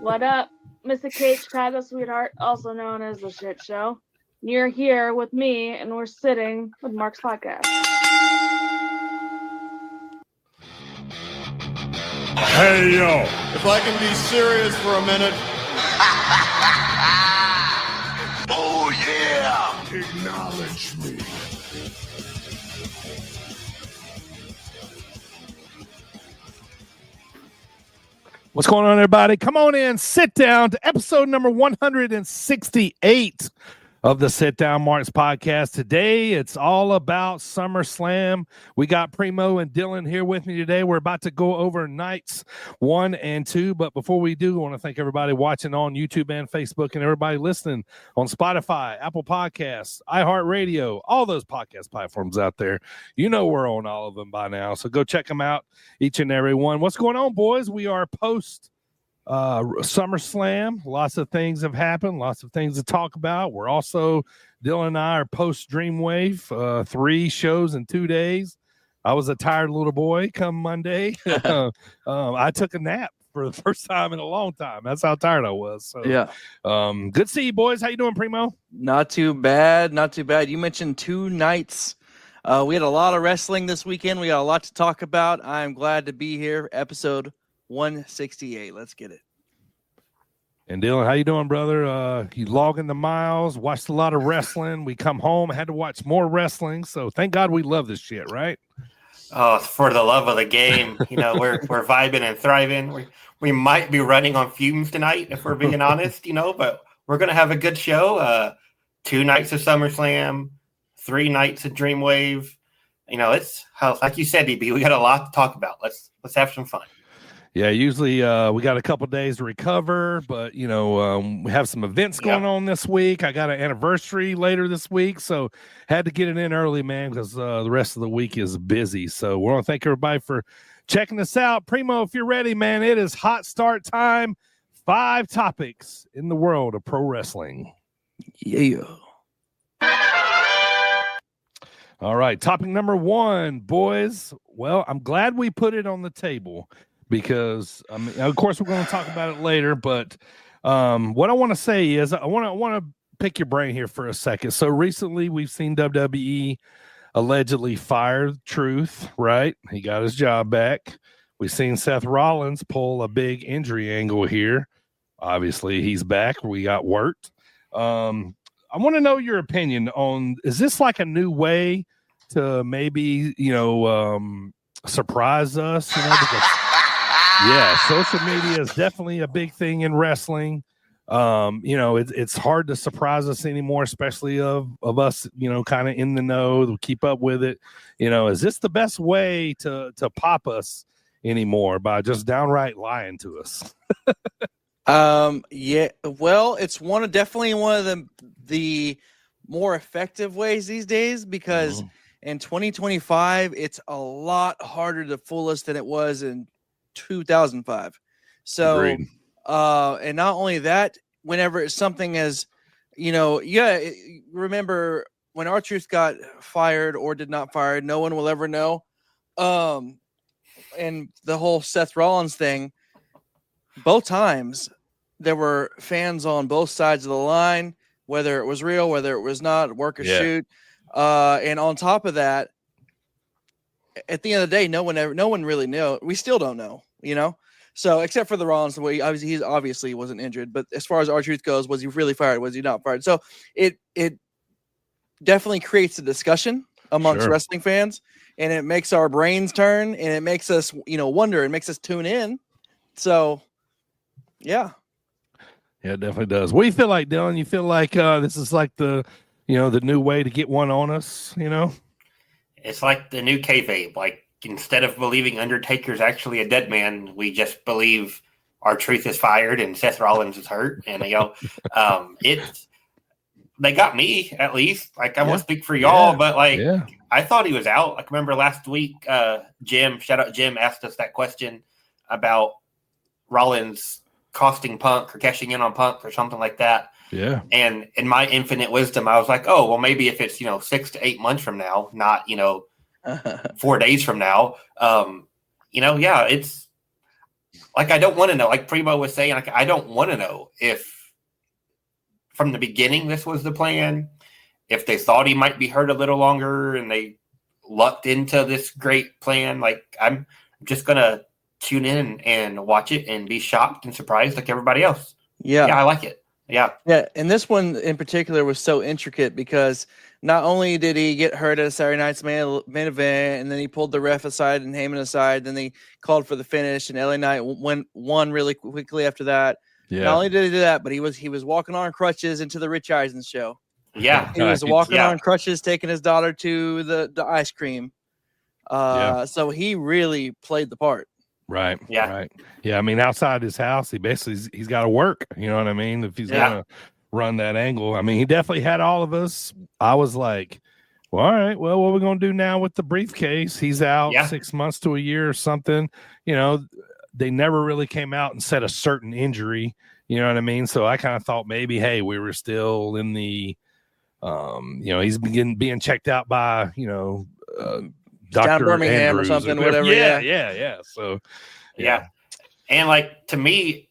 What up, Mr. Kate Chicago Sweetheart, also known as The Shit Show. You're here with me, and we're sitting with Mark's podcast. Hey, yo. If I can be serious for a minute. Oh, yeah. Acknowledge me. What's going on, everybody? Come on in, sit down to episode number 168 of the Sit Down Marks podcast. Today, it's all about SummerSlam. We got Primo and Dylan here with me today. We're about to go over nights 1 and 2. But before we do, I want to thank everybody watching on YouTube and Facebook and everybody listening on Spotify, Apple Podcasts, iHeartRadio, all those podcast platforms out there. You know we're on all of them by now. So go check them out, each and every one. What's going on, boys? We are post SummerSlam. Lots of things have happened, lots of things to talk about. We're also, Dylan and I are post Dreamwave, 3 shows in 2 days. I was a tired little boy come Monday. I took a nap for the first time in a long time. That's how tired I was. So yeah. Good to see you, boys. How you doing, Primo? Not too bad. You mentioned 2 nights. We had a lot of wrestling this weekend. We got a lot to talk about. I'm glad to be here. Episode 168. Let's get it. And Dylan, how you doing, brother? You logging the miles, watched a lot of wrestling. We come home, had to watch more wrestling. So thank God we love this shit, right? Oh, for the love of the game. You know, we're vibing and thriving. We might be running on fumes tonight, if we're being honest, but we're going to have a good show. 2 nights of SummerSlam, 3 nights of Dreamwave. It's like you said, DB, we got a lot to talk about. Let's have some fun. Yeah, usually we got a couple days to recover, but, we have some events going on this week. I got an anniversary later this week, so had to get it in early, man, because the rest of the week is busy. So we want to thank everybody for checking us out. Primo, if you're ready, man, it is hot start time. 5 topics in the world of pro wrestling. Yeah. All right, topic number 1, boys. Well, I'm glad we put it on the table, because of course we're going to talk about it later, but what I want to say is I want to pick your brain here for a second. So recently we've seen WWE allegedly fire Truth, right? He got his job back. We've seen Seth Rollins pull a big injury angle here. Obviously he's back. We got worked. I want to know your opinion on, is this like a new way to maybe, surprise us, because yeah, social media is definitely a big thing in wrestling. It's hard to surprise us anymore, especially of us, kind of in the know, to keep up with it. Is this the best way to pop us anymore, by just downright lying to us? Yeah. Well, it's definitely one of the more effective ways these days, because in 2025, it's a lot harder to fool us than it was in 2005. So, Agreed. And not only that, whenever it's something as, remember when R-Truth got fired or did not fired, no one will ever know. And the whole Seth Rollins thing, both times there were fans on both sides of the line, whether it was real, whether it was not, work or shoot. And on top of that, at the end of the day, no one really knew. We still don't know, So except for the Rollins, the way he obviously wasn't injured, but as far as R-Truth goes, was he really fired? Was he not fired? So it definitely creates a discussion amongst wrestling fans, and it makes our brains turn, and it makes us, wonder, and makes us tune in. So, yeah. Yeah, it definitely does. What do you feel like, Dylan? You feel like this is like the new way to get one on us, It's like the new kayfabe. Like, instead of believing Undertaker's actually a dead man, we just believe R-Truth is fired and Seth Rollins is hurt. And, they got me, at least. Like, I won't speak for y'all, but, I thought he was out. Like, remember last week, Jim, shout out Jim, asked us that question about Rollins costing Punk or cashing in on Punk or something like that. Yeah. And in my infinite wisdom, I was like, oh, well, maybe if it's, 6 to 8 months from now, not, 4 days from now, it's like, I don't want to know, like Primo was saying, like, I don't want to know if from the beginning this was the plan, if they thought he might be hurt a little longer and they lucked into this great plan. Like, I'm just going to tune in and watch it and be shocked and surprised like everybody else. Yeah. Yeah, I like it. Yeah. Yeah. And this one in particular was so intricate because not only did he get hurt at a Saturday night's main event, and then he pulled the ref aside and Heyman aside, then they called for the finish, and LA Knight won really quickly after that. Yeah. Not only did he do that, but he was walking on crutches into the Rich Eisen show. Yeah. He was walking on crutches, taking his daughter to the ice cream. So he really played the part. Right. Yeah. Right. Yeah. I mean, outside his house, he's got to work. You know what I mean? If he's gonna run that angle, I mean, he definitely had all of us. I was like, well, all right, well, what are we gonna do now with the briefcase? He's out 6 months to a year or something. You know, they never really came out and said a certain injury. You know what I mean? So I kind of thought maybe, hey, we were still in the, he's being checked out by, Dr. Birmingham Andrews or something, whatever. whatever. Yeah. So, Yeah. And like, to me,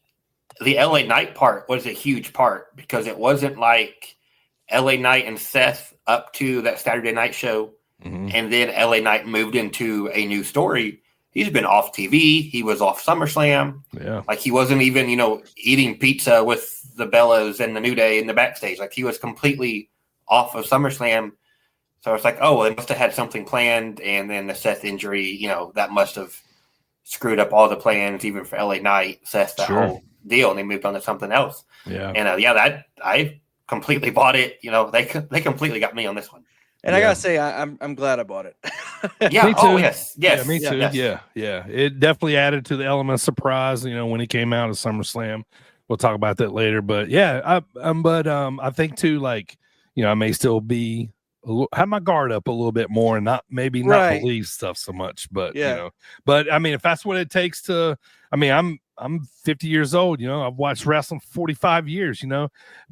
the LA Knight part was a huge part because it wasn't like LA Knight and Seth up to that Saturday night show. Mm-hmm. And then LA Knight moved into a new story. He's been off TV. He was off SummerSlam. Yeah. Like, he wasn't even, eating pizza with the Bellas and the New Day in the backstage. Like, he was completely off of SummerSlam. So it's like, oh, well, they must have had something planned. And then the Seth injury, that must have screwed up all the plans, even for LA Knight, Seth, that whole deal. And they moved on to something else. Yeah. And that I completely bought it. They completely got me on this one. And I gotta say, I'm glad I bought it. Yeah. Me too. Oh, yes. Yeah, me too. Yes. Yeah. It definitely added to the element of surprise. When he came out of SummerSlam, we'll talk about that later. But yeah, I think too, like, I may still have my guard up a little bit more and not believe stuff so much. But but I mean, if that's what it takes to, I mean, I'm 50 years old. I've watched wrestling for 45 years.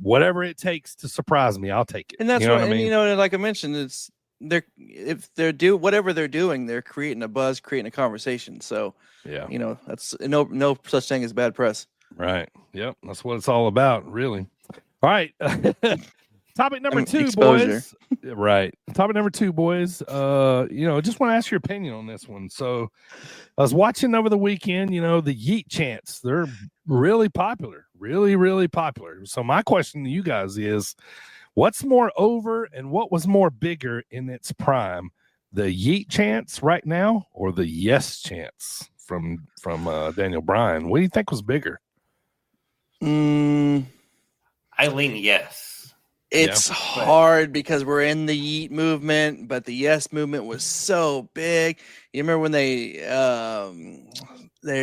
Whatever it takes to surprise me, I'll take it. And that's what I mean. Like I mentioned, it's whatever they're doing, they're creating a buzz, creating a conversation. So that's no such thing as bad press. Right. Yep. That's what it's all about, really. All right. Topic number 2, exposure. boys. Right. Topic number 2, boys. Just want to ask your opinion on this one. So I was watching over the weekend, the Yeet chants. They're really popular. Really, really popular. So my question to you guys is, what's more over and what was more bigger in its prime? The Yeet chants right now or the yes chants from Daniel Bryan? What do you think was bigger? I lean yes. It's hard because we're in the Yeet movement, but the yes movement was so big. You remember when they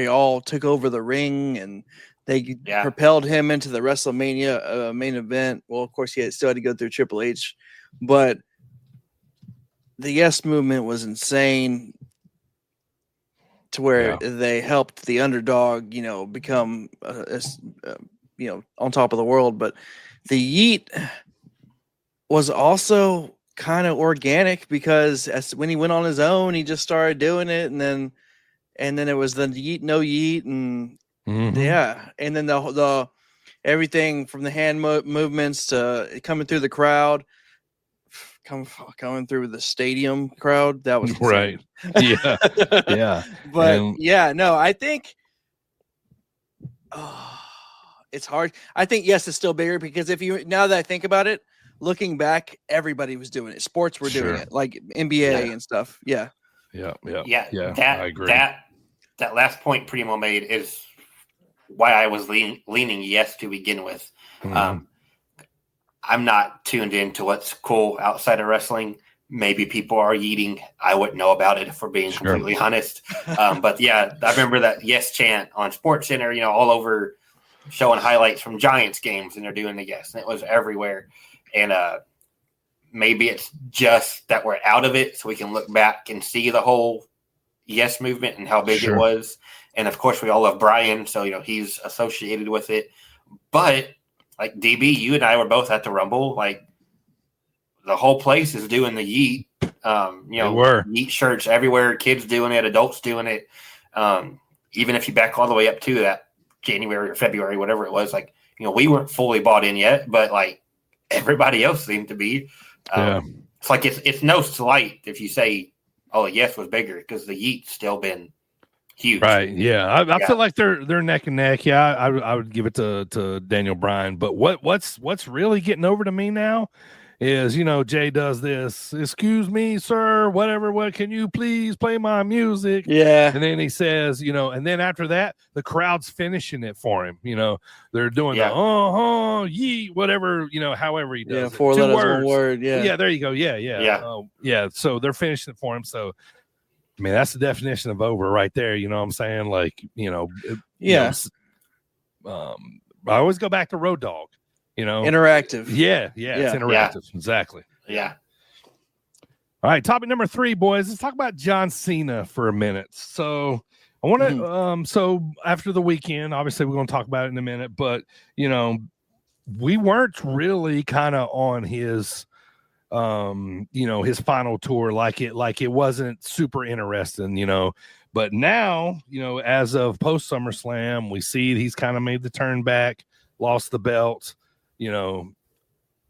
all took over the ring and they propelled him into the WrestleMania main event. Well, of course, he still had to go through Triple H, but the yes movement was insane to where they helped the underdog, become, on top of the world. But the Yeet was also kind of organic because when he went on his own, he just started doing it, and then it was the Yeet, no Yeet, and and then the everything from the hand movements to coming through the crowd, coming through the stadium crowd. That was right. Yeah. But I think it's hard. I think yes, it's still bigger because now that I think about it, looking back, everybody was doing it. Sports were doing it, like NBA and stuff. Yeah. I agree. That last point Primo made is why I was leaning yes to begin with. Mm-hmm. I'm not tuned into what's cool outside of wrestling. Maybe people are eating. I wouldn't know about it if we're being completely honest. But I remember that yes chant on SportsCenter, all over, showing highlights from Giants games, and they're doing the yes, and it was everywhere. And maybe it's just that we're out of it, so we can look back and see the whole yes movement and how big it was. And of course, we all love Brian, so he's associated with it. But like DB, you and I were both at the Rumble. Like, the whole place is doing the Yeet. Yeet shirts everywhere. Kids doing it, adults doing it. even if you back all the way up to that January or February, whatever it was, like, we weren't fully bought in yet, but like everybody else seemed to be. It's like it's no slight if you say, "Oh, Yes was bigger," because the Yeet's still been huge. Right. Yeah. I feel like they're neck and neck. Yeah. I would give it to Daniel Bryan. But what's really getting over to me now is, Jay does this, "Excuse me, sir, whatever, what can you please play my music?" Yeah. And then he says, and then after that, the crowd's finishing it for him. They're doing the yeet, whatever, however he does it. 4 2 letters, words. 1 word. Yeah. Yeah, there you go. Yeah. So they're finishing it for him. So I mean, that's the definition of over right there. You know what I'm saying? Like, I always go back to Road Dogg, Interactive. Yeah. It's interactive. Yeah. Exactly. Yeah. All right. Topic number 3, boys. Let's talk about John Cena for a minute. So I want to, so after the weekend, obviously we're going to talk about it in a minute, but, we weren't really kind of on his, his final tour, like it wasn't super interesting, but now, as of post SummerSlam, we see he's kind of made the turn back, lost the belt.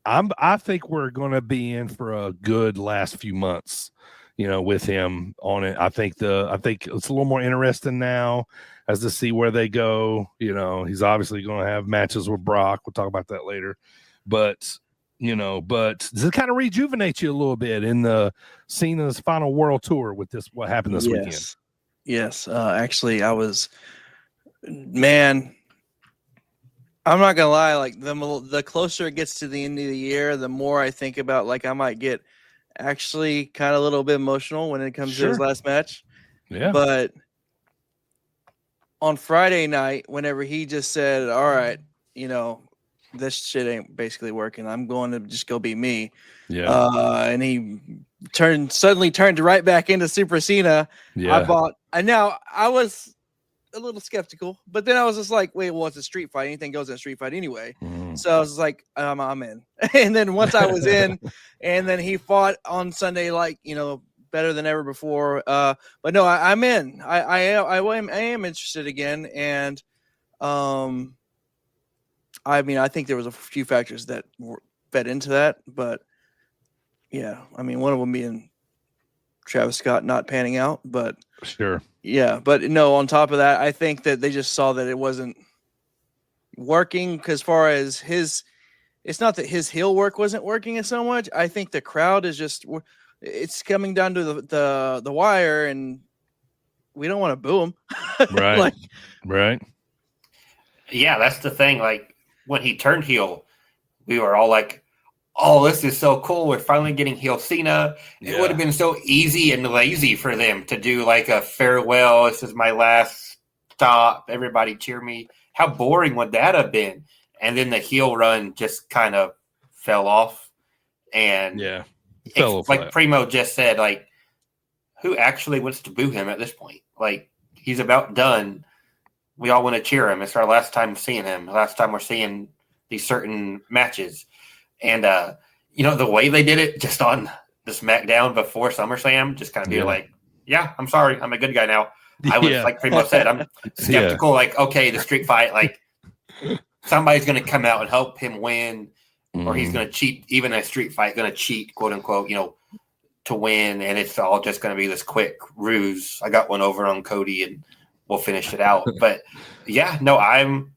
I think we're going to be in for a good last few months, with him on it. I think it's a little more interesting now as to see where they go. He's obviously going to have matches with Brock. We'll talk about that later, but does it kind of rejuvenate you a little bit in the Cena's final world tour with what happened this weekend? Yes. Actually, I'm not gonna lie. Like the closer it gets to the end of the year, the more I think about, like, I might get actually kind of a little bit emotional when it comes to his last match. Yeah. But on Friday night, whenever he just said, "All right, this shit ain't basically working. I'm going to just go be me." Yeah. And he suddenly turned right back into Super Cena. Yeah. I was a little skeptical, but then I was just like, wait, well, it's a street fight. Anything goes in a street fight anyway. So I was like, I'm in. And then once I was in, and then he fought on Sunday, like, better than ever before. But no, I'm in. I am interested again. And, I mean, I think there was a few factors that fed into that, but yeah, I mean, one of them being Travis Scott not panning out, but sure. Yeah, but no, on top of that, I think that they just saw that it wasn't working, because far as it's not that his heel work wasn't working so much. I think the crowd is it's coming down to the wire, and we don't want to boo him. Right. Right. Yeah, that's the thing. Like, when he turned heel, we were all like, "Oh, this is so cool. We're finally getting heel Cena." It would have been so easy and lazy for them to do like a farewell. This is my last stop. Everybody cheer me. How boring would that have been? And then the heel run just kind of fell off. And like Primo just said, like, who actually wants to boo him at this point? Like, he's about done. We all want to cheer him. It's our last time seeing him. Last time we're seeing these certain matches. And, the way they did it just on the SmackDown before SummerSlam, just kind of be like, yeah, I'm sorry. I'm a good guy now. I was, like Primo said, I'm skeptical. Like, okay, the street fight, like, somebody's going to come out and help him win, or he's going to cheat. Even a street fight, going to cheat, quote unquote, to win. And it's all just going to be this quick ruse. I got one over on Cody and we'll finish it out. But yeah, no, I'm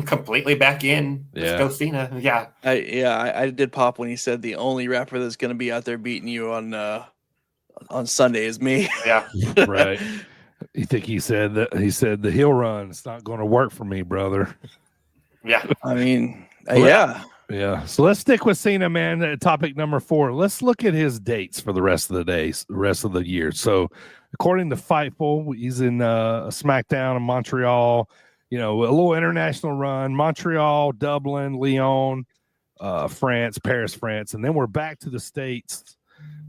completely back in. Let's go Cena. Yeah. I did pop when he said the only rapper that's going to be out there beating you on Sunday is me. Yeah. Right. You think he said the heel run, it's not going to work for me, brother. Yeah. I mean, yeah. Yeah. So let's stick with Cena, man. Topic number 4. Let's look at his dates for the rest of the year. So according to Fightful, he's in SmackDown in Montreal, a little international run, Montreal, Dublin, Lyon, France, Paris, France. And then we're back to the States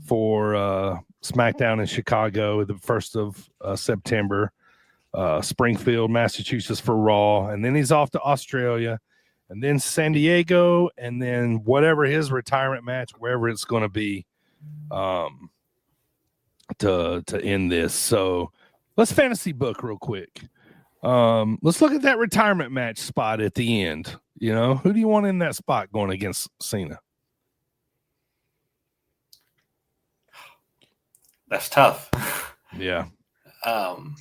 for SmackDown in Chicago, the 1st of September, Springfield, Massachusetts for Raw. And then he's off to Australia, and then San Diego, and then whatever his retirement match, wherever it's going to be, to end this. So let's fantasy book real quick. Let's look at that retirement match spot at the end. You know, who do you want in that spot going against Cena? That's tough. Yeah. You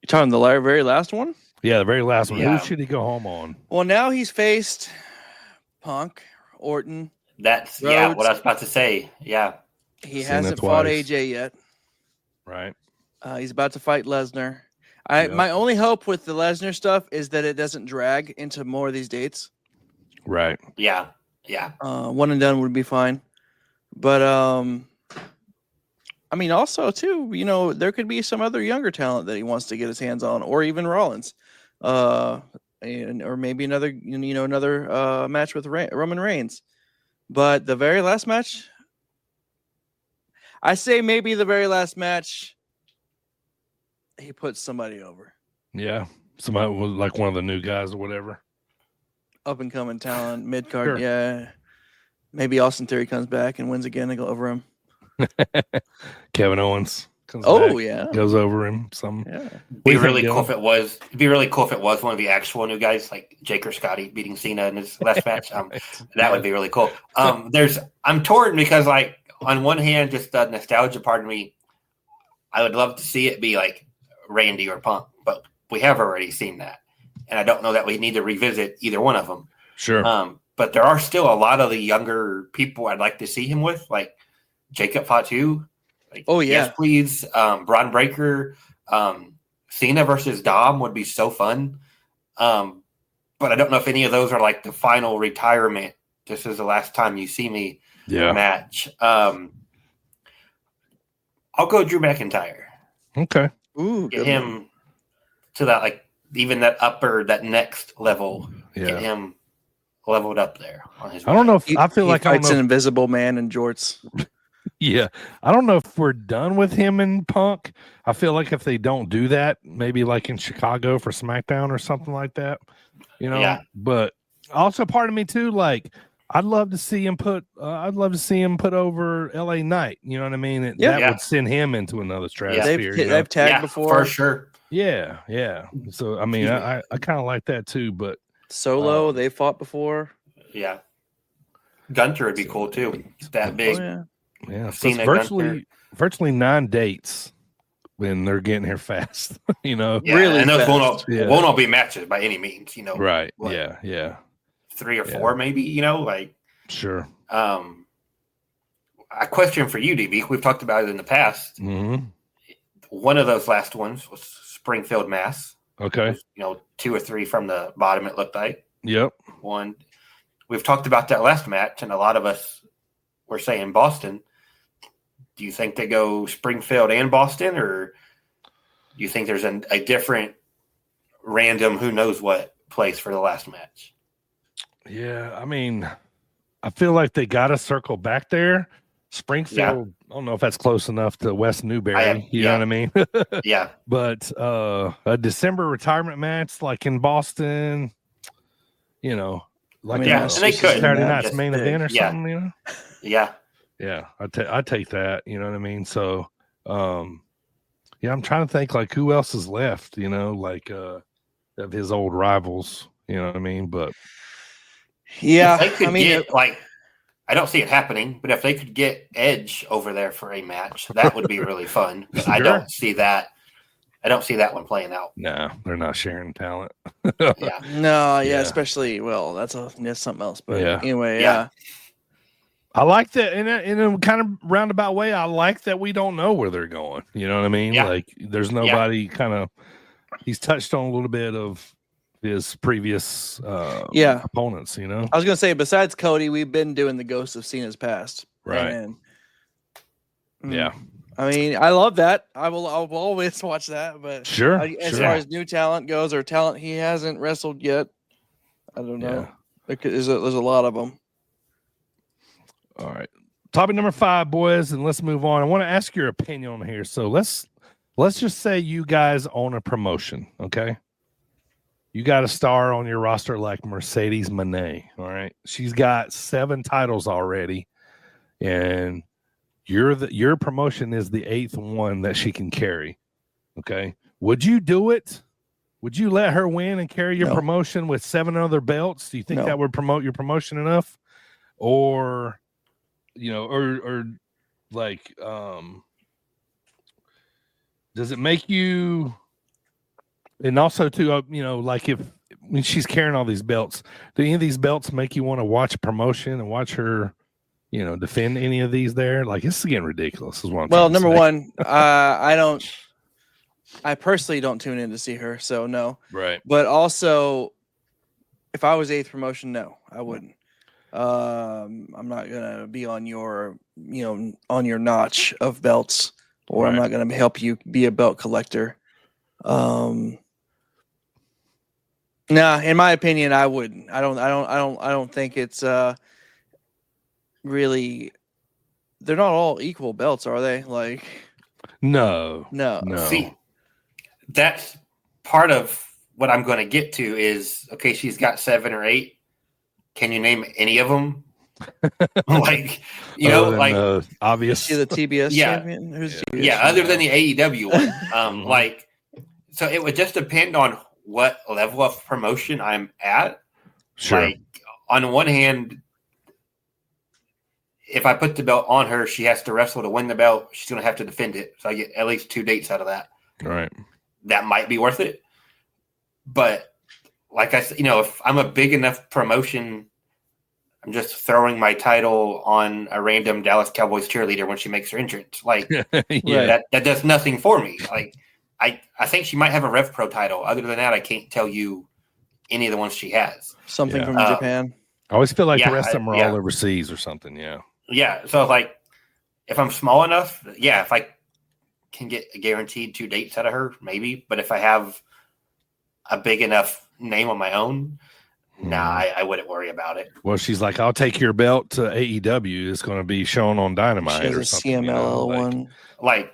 talking the very last one? Yeah, the very last one. Yeah. Who should he go home on? Well, now he's faced Punk, Orton. That's Rhodes. yeah. What I was about to say. Yeah. He Cena hasn't fought twice. AJ yet. Right. He's about to fight Lesnar. Yep. My only hope with the Lesnar stuff is that it doesn't drag into more of these dates. Right. Yeah. Yeah. One and done would be fine. But I mean, also too, you know, there could be some other younger talent that he wants to get his hands on, or even Rollins, or maybe another match with Roman Reigns. But the very last match, I say maybe the very last match, he puts somebody over. Yeah. Somebody was like one of the new guys or whatever. Up and coming talent, mid card, Sure. yeah. Maybe Austin Theory comes back and wins again and go over him. Kevin Owens comes Oh back, yeah, goes over him. Some yeah. Be do you really think, cool Dylan? if it was. It'd be really cool if it was one of the actual new guys, like Jake or Scotty beating Cena in his last match. That would be really cool. I'm torn because, like, on one hand, just the nostalgia part of me, I would love to see it be like Randy or Punk, but we have already seen that, and I don't know that we need to revisit either one of them. Sure. But there are still a lot of the younger people I'd like to see him with, like Jacob Fatu. Like, Oh, yeah. yes, please. Braun Breaker, Cena versus Dom would be so fun. But I don't know if any of those are like the final retirement. This is the last time you see me match. I'll go Drew McIntyre. Okay. Ooh, Get good him one. to that, like, even that next level. Yeah. Get him leveled up there on his I don't know if He- I feel he like I fights don't an know. invisible man in jorts. Yeah. I don't know if we're done with him and Punk. I feel like if they don't do that, maybe like in Chicago for SmackDown or something like that, you know. Yeah. But also part of me too, like I'd love to see him put over LA Knight. You know what I mean? That Yeah. would send him into another stratosphere. you know? They've tagged Yeah, before. for sure. Yeah, yeah. So I mean, I kind of like that too, but Solo, they fought before. Yeah. Gunter would be cool too. It's that big. Oh, yeah. yeah, so Cena, it's Gunther. virtually 9 dates when they're getting here fast. You know, Yeah, Really and those fast. won't all be matches by any means, you know. right? What? Yeah, 3 or 4 maybe, you know, like sure. a question for you, DB. We've talked about it in the past. Hmm. One of those last ones was Springfield, Mass. Okay. You know, 2 or 3 from the bottom, it looked like. Yep. One. We've talked about that last match, and a lot of us were saying Boston. Do you think they go Springfield and Boston, or do you think there's a different random who knows what place for the last match? Yeah, I mean, I feel like they got to circle back there. Springfield, I don't know if that's close enough to West Newberry. You know what I mean? Yeah. But a December retirement match like in Boston, you know, like I mean, Yeah, a and they could. Saturday night's Just main big. event or Yeah. something, you know? Yeah. Yeah, I take that. You know what I mean? So, yeah, I'm trying to think like who else is left. You know, like of his old rivals. You know what I mean? But Yeah, If they could I mean, get, like, I don't see it happening, but if they could get Edge over there for a match, that would be really fun. But I Sure. don't see that. I don't see that one playing out. no, they're not sharing talent. Yeah. no, yeah, Yeah. especially that's something else. But Yeah. anyway, Yeah. I like that in a kind of roundabout way. I like that we don't know where they're going. You know what I mean? Yeah. Like there's nobody kind of. He's touched on a little bit of his previous opponents. You know, I was gonna say besides Cody, we've been doing the Ghost of Cena's past. right? And, Yeah, I mean, I love that. I'll always watch that. But sure. as sure. far as new talent goes, or talent he hasn't wrestled yet, I don't know. There's a lot of them. All right. Topic number 5, boys, and let's move on. I want to ask your opinion on here. So let's just say you guys own a promotion, okay? You got a star on your roster like Mercedes Moné, all right? She's got 7 titles already, and your promotion is the 8th one that she can carry. Okay. Would you do it? Would you let her win and carry your No. promotion with 7 other belts? Do you think No. that would promote your promotion enough? Or, or like, does it make you, and also too, like when she's carrying all these belts, do any of these belts make you want to watch promotion and watch her, defend any of these there? Like, this is getting ridiculous is what I'm Well, trying to number say. one, I personally don't tune in to see her, so no. Right. But also, if I was 8th promotion, no, I wouldn't. I'm not gonna be on your, on your notch of belts, or I'm Right. not gonna help you be a belt collector. Nah, in my opinion, I wouldn't. I don't think it's really. They're not all equal belts, are they? Like, No. no. See, that's part of what I'm going to get to is, okay, she's got 7 or 8. Can you name any of them? Like, obvious. Is she the TBS Yeah. champion? Who's Yeah. TBS Yeah, champion? other than the AEW one. Like, so it would just depend on what level of promotion I'm at. Sure. Like, on one hand, if I put the belt on her, she has to wrestle to win the belt. She's going to have to defend it. So I get at least 2 dates out of that. Right. That might be worth it. But like I said, if I'm a big enough promotion, I'm just throwing my title on a random Dallas Cowboys cheerleader when she makes her entrance. Like, Yeah. that does nothing for me. Like, I think she might have a Rev Pro title. Other than that, I can't tell you any of the ones she has. Something Yeah. from Japan. I always feel like Yeah, the rest of them are yeah. all overseas or something. Yeah. Yeah. So, like, if I'm small enough, yeah, if I can get a guaranteed 2 dates out of her, maybe. But if I have a big enough name on my own, I wouldn't worry about it. Well, she's like, I'll take your belt to AEW. It's going to be shown on Dynamite She has or a something. CMLL one. Like,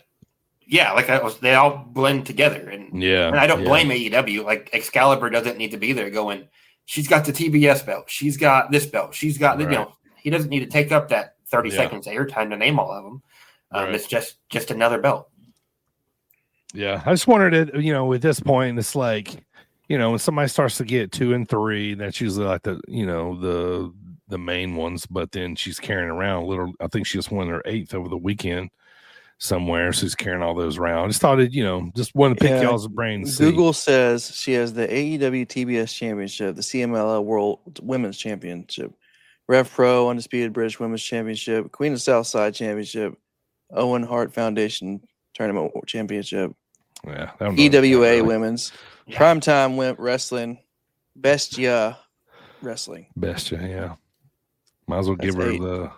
yeah, like they all blend together. And, Yeah. and I don't blame AEW. Like, Excalibur doesn't need to be there going, she's got the TBS belt. She's got this belt. She's got, Right. he doesn't need to take up that 30 Yeah. seconds of airtime to name all of them. Right. It's just another belt. Yeah. I just wondered at this point, it's like, when somebody starts to get 2 and 3, that's usually like the main ones, but then she's carrying around I think she just won her 8th over the weekend somewhere. So she's carrying all those around. I just thought just wanted to pick Yeah. y'all's brains. Google says she has the AEW TBS Championship, the CMLL World Women's Championship, Rev Pro Undisputed British Women's Championship, Queen of Southside Championship, Owen Hart Foundation Tournament Championship, Yeah. I don't know. EWA Women's, Yeah. Primetime Wrestling, Bestia Wrestling. Yeah. Might as well give That's her 8. the.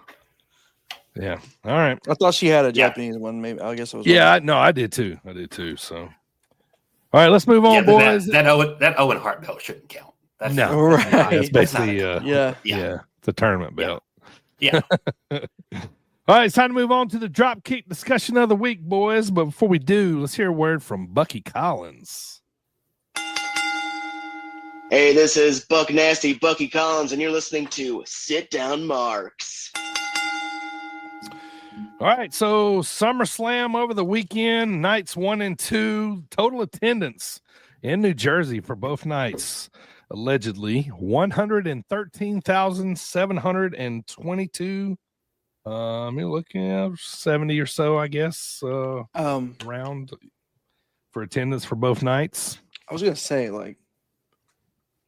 Yeah. All right. I thought she had a Yeah. Japanese one. Maybe I guess I was. Yeah. No, I did too. So, all right, let's move on, boys. That Owen Hart belt shouldn't count. That's No. Right. That's That's not basically a- Yeah. yeah, it's a tournament Yeah. belt. Yeah. All right, it's time to move on to the drop kick discussion of the week, boys. But before we do, let's hear a word from Bucky Collins. Hey, this is Buck Nasty, Bucky Collins, and you're listening to Sit Down Marks. All right, so SummerSlam over the weekend, nights 1 and 2, total attendance in New Jersey for both nights, allegedly 113,722. You're looking at 70 or so, I guess, round for attendance for both nights. I was gonna say, like,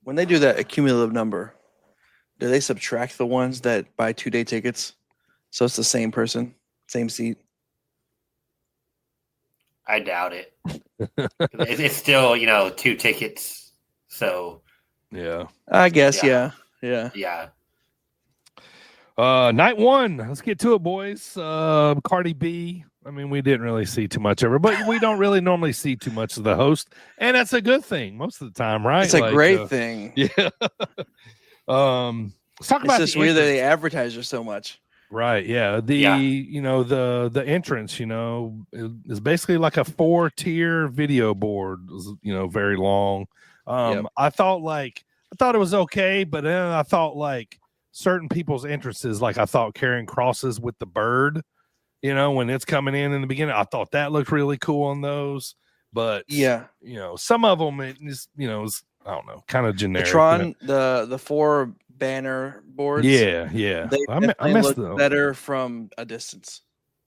when they do that accumulative number, do they subtract the ones that buy 2-day tickets? So it's the same person, same seat. I doubt it. It's still, 2 tickets. So, Yeah. I guess, Yeah. yeah. Night 1, let's get to it, boys. Cardi B. I mean, we didn't really see too much of her, but we don't really normally see too much of the host, and that's a good thing most of the time, right? It's a great thing. Yeah. Let's talk It's about just the weird that entrance. they advertise her so much. Right. Yeah. Yeah. The entrance, is basically like a 4-tier video board, very long. Yep. I thought it was okay, but then I thought like certain people's entrances, like I thought carrying crosses with the bird, when it's coming in the beginning, I thought that looked really cool on those. but Yeah. you know, some of them it is, you know, is, I don't know, kind of The generic. Tron, the 4 banner boards. Yeah. They I definitely miss look them. better from a distance.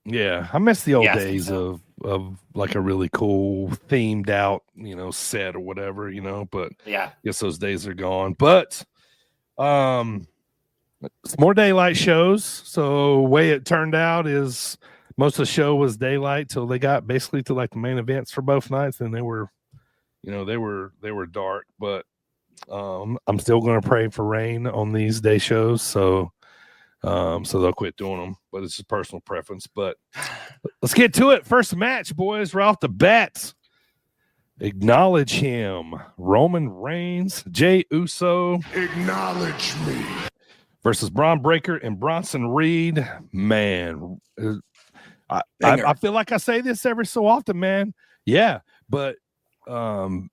Yeah, I miss the old Yeah, I think days so. of like a really cool themed out, you know, set or whatever, you know, but Yeah. I guess those days are gone. But it's more daylight shows. So way it turned out is most of the show was daylight till they got basically to like the main events for both nights, and they were, you know, they were dark. But I'm still going to pray for rain on these day shows, so they'll quit doing them. But it's just personal preference. But let's get to it. First match, boys, right off the bat. Acknowledge him. Roman Reigns, Jey Uso. Acknowledge me. Versus Braun Breaker and Bronson Reed. Man, I feel like I say this every so often, man. Yeah, but man,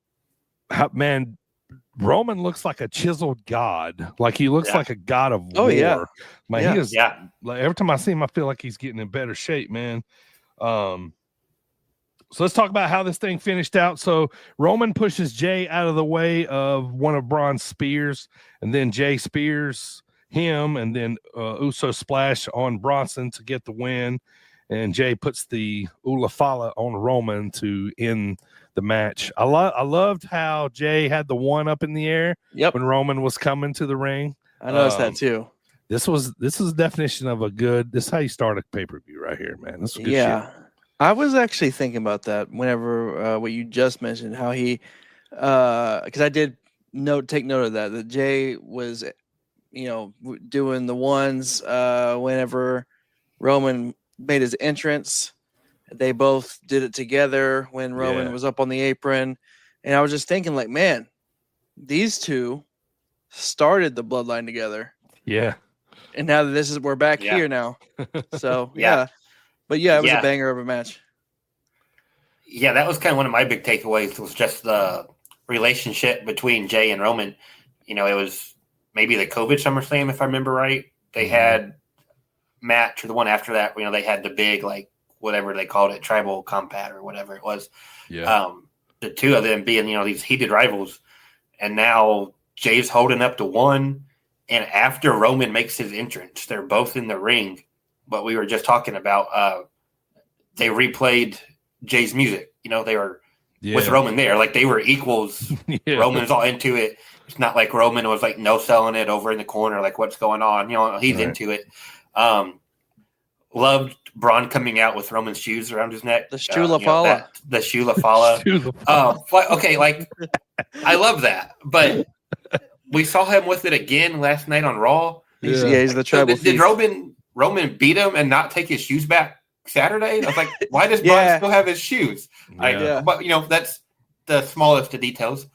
Roman looks like a chiseled god. Like he looks like a god of war. Yeah. Man, Yeah. he is. Like every time I see him, I feel like he's getting in better shape, man. So let's talk about how this thing finished out. So Roman pushes Jey out of the way of one of Braun's spears, and then Jey spears him, and then Uso splash on Bronson to get the win, and Jey puts the Ula Fala on Roman to end the match. I loved how Jey had the one up in the air when Roman was coming to the ring. I noticed that too. This is the definition of a good. This is how you start a pay-per-view right here, man. This is good shit. I was actually thinking about that whenever what you just mentioned, how he, because I did take note of that Jey was, you know, doing the ones whenever Roman made his entrance. They both did it together when Roman was up on the apron, and I was just thinking, like, man, these two started the bloodline together. Yeah, and now that we're back here now, so yeah. But yeah, it was a banger of a match. Yeah, that was kind of one of my big takeaways was just the relationship between Jey and Roman. You know, it was maybe the COVID SummerSlam, if I remember right. They had match, or the one after that, you know, they had the big, like, whatever they called it, tribal combat or whatever it was. Yeah. The two of them being, you know, these heated rivals. And now Jey's holding up to one. And after Roman makes his entrance, they're both in the ring. But we were just talking about they replayed Jey's music. You know, they were with Roman there. Like, they were equals. Roman was all into it. It's not like Roman was, like, no-selling it over in the corner, like, what's going on? You know, he's into it. Loved Braun coming out with Roman's shoes around his neck. The Shula Fala. The Shula Fala. Okay, like, I love that. But we saw him with it again last night on Raw. He's the tribal Did Roman beat him and not take his shoes back Saturday? I was like, why does Braun still have his shoes? But, you know, that's the smallest of details.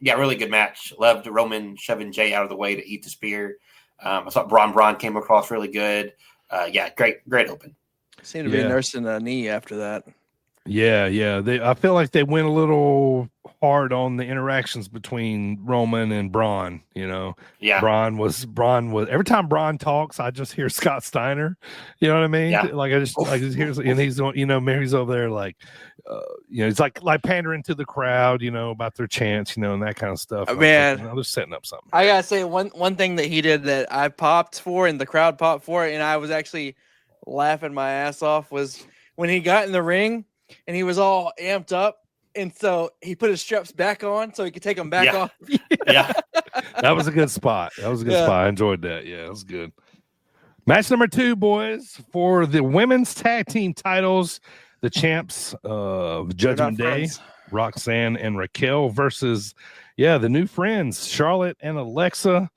Really good match. Loved Roman shoving Jey out of the way to eat the spear. I thought Braun came across really good. Great open. Seemed to be nursing a knee after that. I feel like they went a little hard on the interactions between Roman and Braun. You know, Braun was every time Braun talks, I just hear Scott Steiner. You know what I mean? Like I just hear, and he's, you know, Mary's over there, like, you know, it's like pandering to the crowd, you know, about their chants, you know, and that kind of stuff. Man, like, you know, they're setting up something. I gotta say one thing that he did that I popped for, and the crowd popped for, and I was actually laughing my ass off, was when he got in the ring. And he was all amped up, and so he put his straps back on so he could take them back off. That was a good spot. I enjoyed that. Yeah, that was good. Match number 2, boys, for the women's tag team titles. The champs of Judgment Day, Roxanne and Raquel, versus the new friends, Charlotte and Alexa.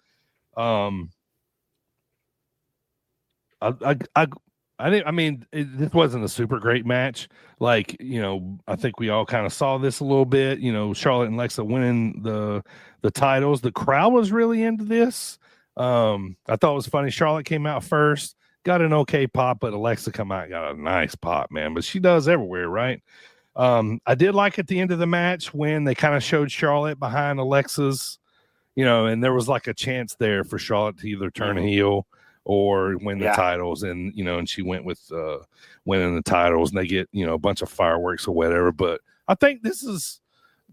This wasn't a super great match. Like, you know, I think we all kind of saw this a little bit. You know, Charlotte and Alexa winning the titles. The crowd was really into this. I thought it was funny. Charlotte came out first, got an okay pop, but Alexa come out and got a nice pop, man. But she does everywhere, right? I did like at the end of the match when they kind of showed Charlotte behind Alexa's, you know, and there was like a chance there for Charlotte to either turn heel or win the titles, and you know, and she went with winning the titles, and they get, you know, a bunch of fireworks or whatever. But I think this is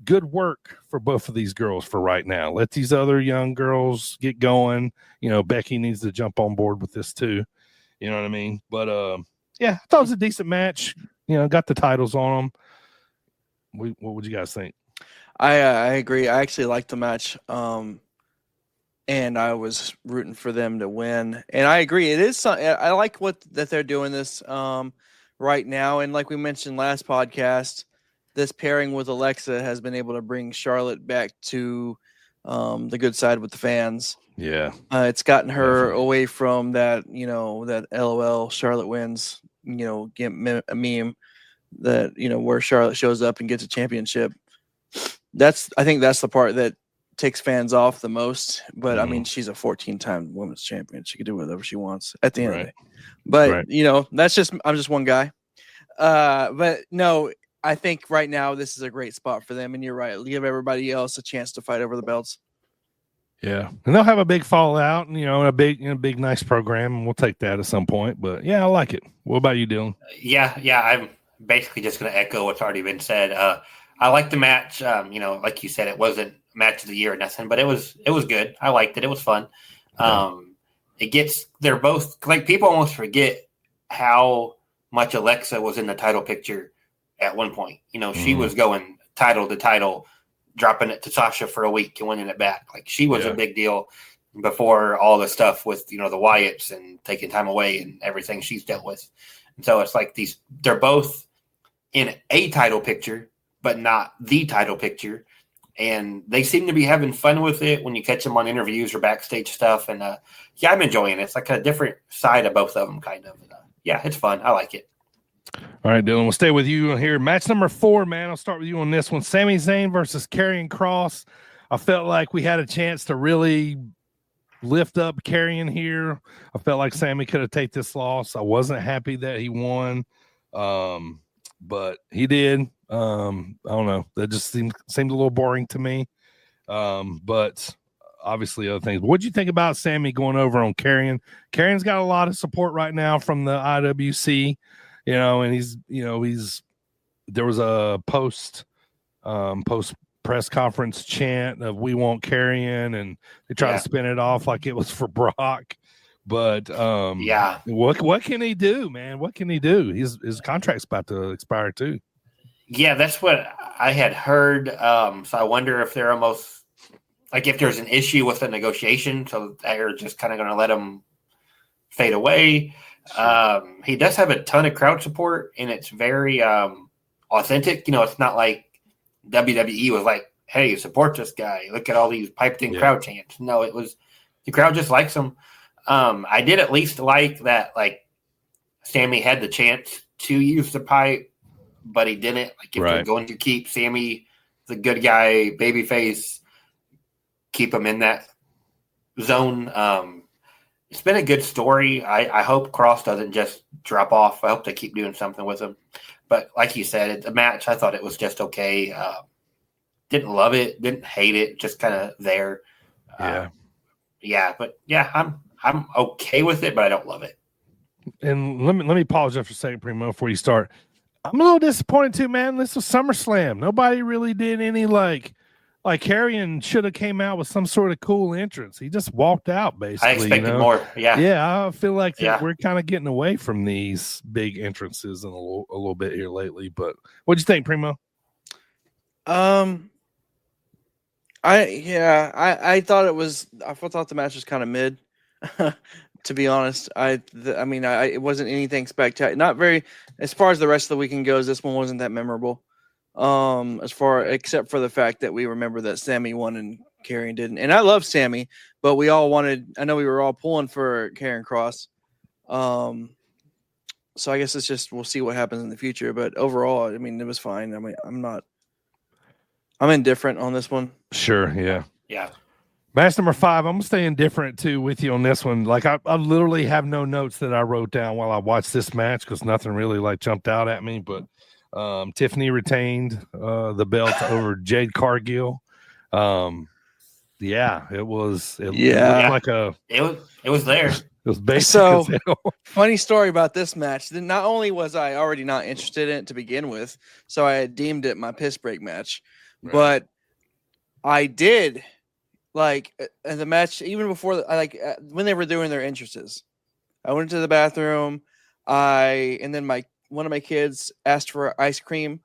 good work for both of these girls for right now. Let these other young girls get going. Becky needs to jump on board with this too. You know what I mean? But yeah, I thought it was a decent match. Got the titles on them. What would you guys think? I agree. I actually liked the match. And I was rooting for them to win. And I agree. It is. I like that they're doing this right now. And like we mentioned last podcast, this pairing with Alexa has been able to bring Charlotte back to the good side with the fans. Yeah. It's gotten her away from that, that LOL Charlotte wins, get a meme that, where Charlotte shows up and gets a championship. I think that's the part that takes fans off the most, but I mean, she's a 14-time women's champion. She can do whatever she wants at the end of the day. But I'm just one guy. But no, I think right now this is a great spot for them. And you're right. Give everybody else a chance to fight over the belts. Yeah, and they'll have a big fallout, and a big nice program, and we'll take that at some point. But yeah, I like it. What about you, Dylan? Yeah, I'm basically just going to echo what's already been said. I like the match. Like you said, it wasn't match of the year or nothing, but it was good. I liked it. It was fun. They're both like, people almost forget how much Alexa was in the title picture at one point. She was going title to title, dropping it to Sasha for a week and winning it back. Like, she was a big deal before all the stuff with, the Wyatts and taking time away and everything she's dealt with. And so it's like they're both in a title picture, but not the title picture. And they seem to be having fun with it when you catch them on interviews or backstage stuff. And I'm enjoying it. It's like a different side of both of them, kind of. It's fun. I like it. All right, Dylan, we'll stay with you here. Match number 4, man. I'll start with you on this one. Sami Zayn versus Karrion Kross. I felt like we had a chance to really lift up Karrion here. I felt like Sami could have taken this loss. I wasn't happy that he won, but he did. I don't know. That just seemed a little boring to me. But obviously other things. What do you think about Sami going over on Karrion? Karrion's got a lot of support right now from the IWC, and he's there was a post press conference chant of "We want Karrion," and they try to spin it off like it was for Brock. But what can he do, man? What can he do? His contract's about to expire too. Yeah, that's what I had heard. So I wonder if they're almost like, if there's an issue with the negotiation, so they're just kind of going to let him fade away. Sure. He does have a ton of crowd support, and it's very authentic. It's not like WWE was like, "Hey, support this guy. Look at all these piped in crowd chants." No, it was the crowd just likes him. I did at least like that, like, Sami had the chance to use the pipe, but he didn't. Like, if you're going to keep Sami the good guy, babyface, keep him in that zone. It's been a good story. I hope Kross doesn't just drop off. I hope they keep doing something with him. But like you said, the match, I thought it was just okay. Didn't love it, didn't hate it, just kind of there. I'm okay with it, but I don't love it. And let me pause just for a second, Primo, before you start. I'm a little disappointed too, man. This was SummerSlam. Nobody really did any like Karrion should have came out with some sort of cool entrance. He just walked out, basically. I expected more. Yeah, I feel like we're kind of getting away from these big entrances in a little bit here lately. But what'd you think, Primo? I thought the match was kind of mid. To be honest, it wasn't anything spectacular. Not very, as far as the rest of the weekend goes. This one wasn't that memorable. Except for the fact that we remember that Sami won and Karrion didn't. And I love Sami, but we were all pulling for Karrion Kross. So I guess it's just, we'll see what happens in the future. But overall, it was fine. I'm indifferent on this one. Sure. Yeah. Yeah. Match number 5, I'm going to stay indifferent, too, with you on this one. Like, I literally have no notes that I wrote down while I watched this match because nothing really, jumped out at me. But Tiffany retained the belt over Jade Cargill. It was there. It was was basic So- as hell. Funny story about this match. Then not only was I already not interested in it to begin with, so I had deemed it my piss break match, Right. but I did like the match even before when they were doing their entrances. I went to the bathroom. And then one of my kids asked for ice cream,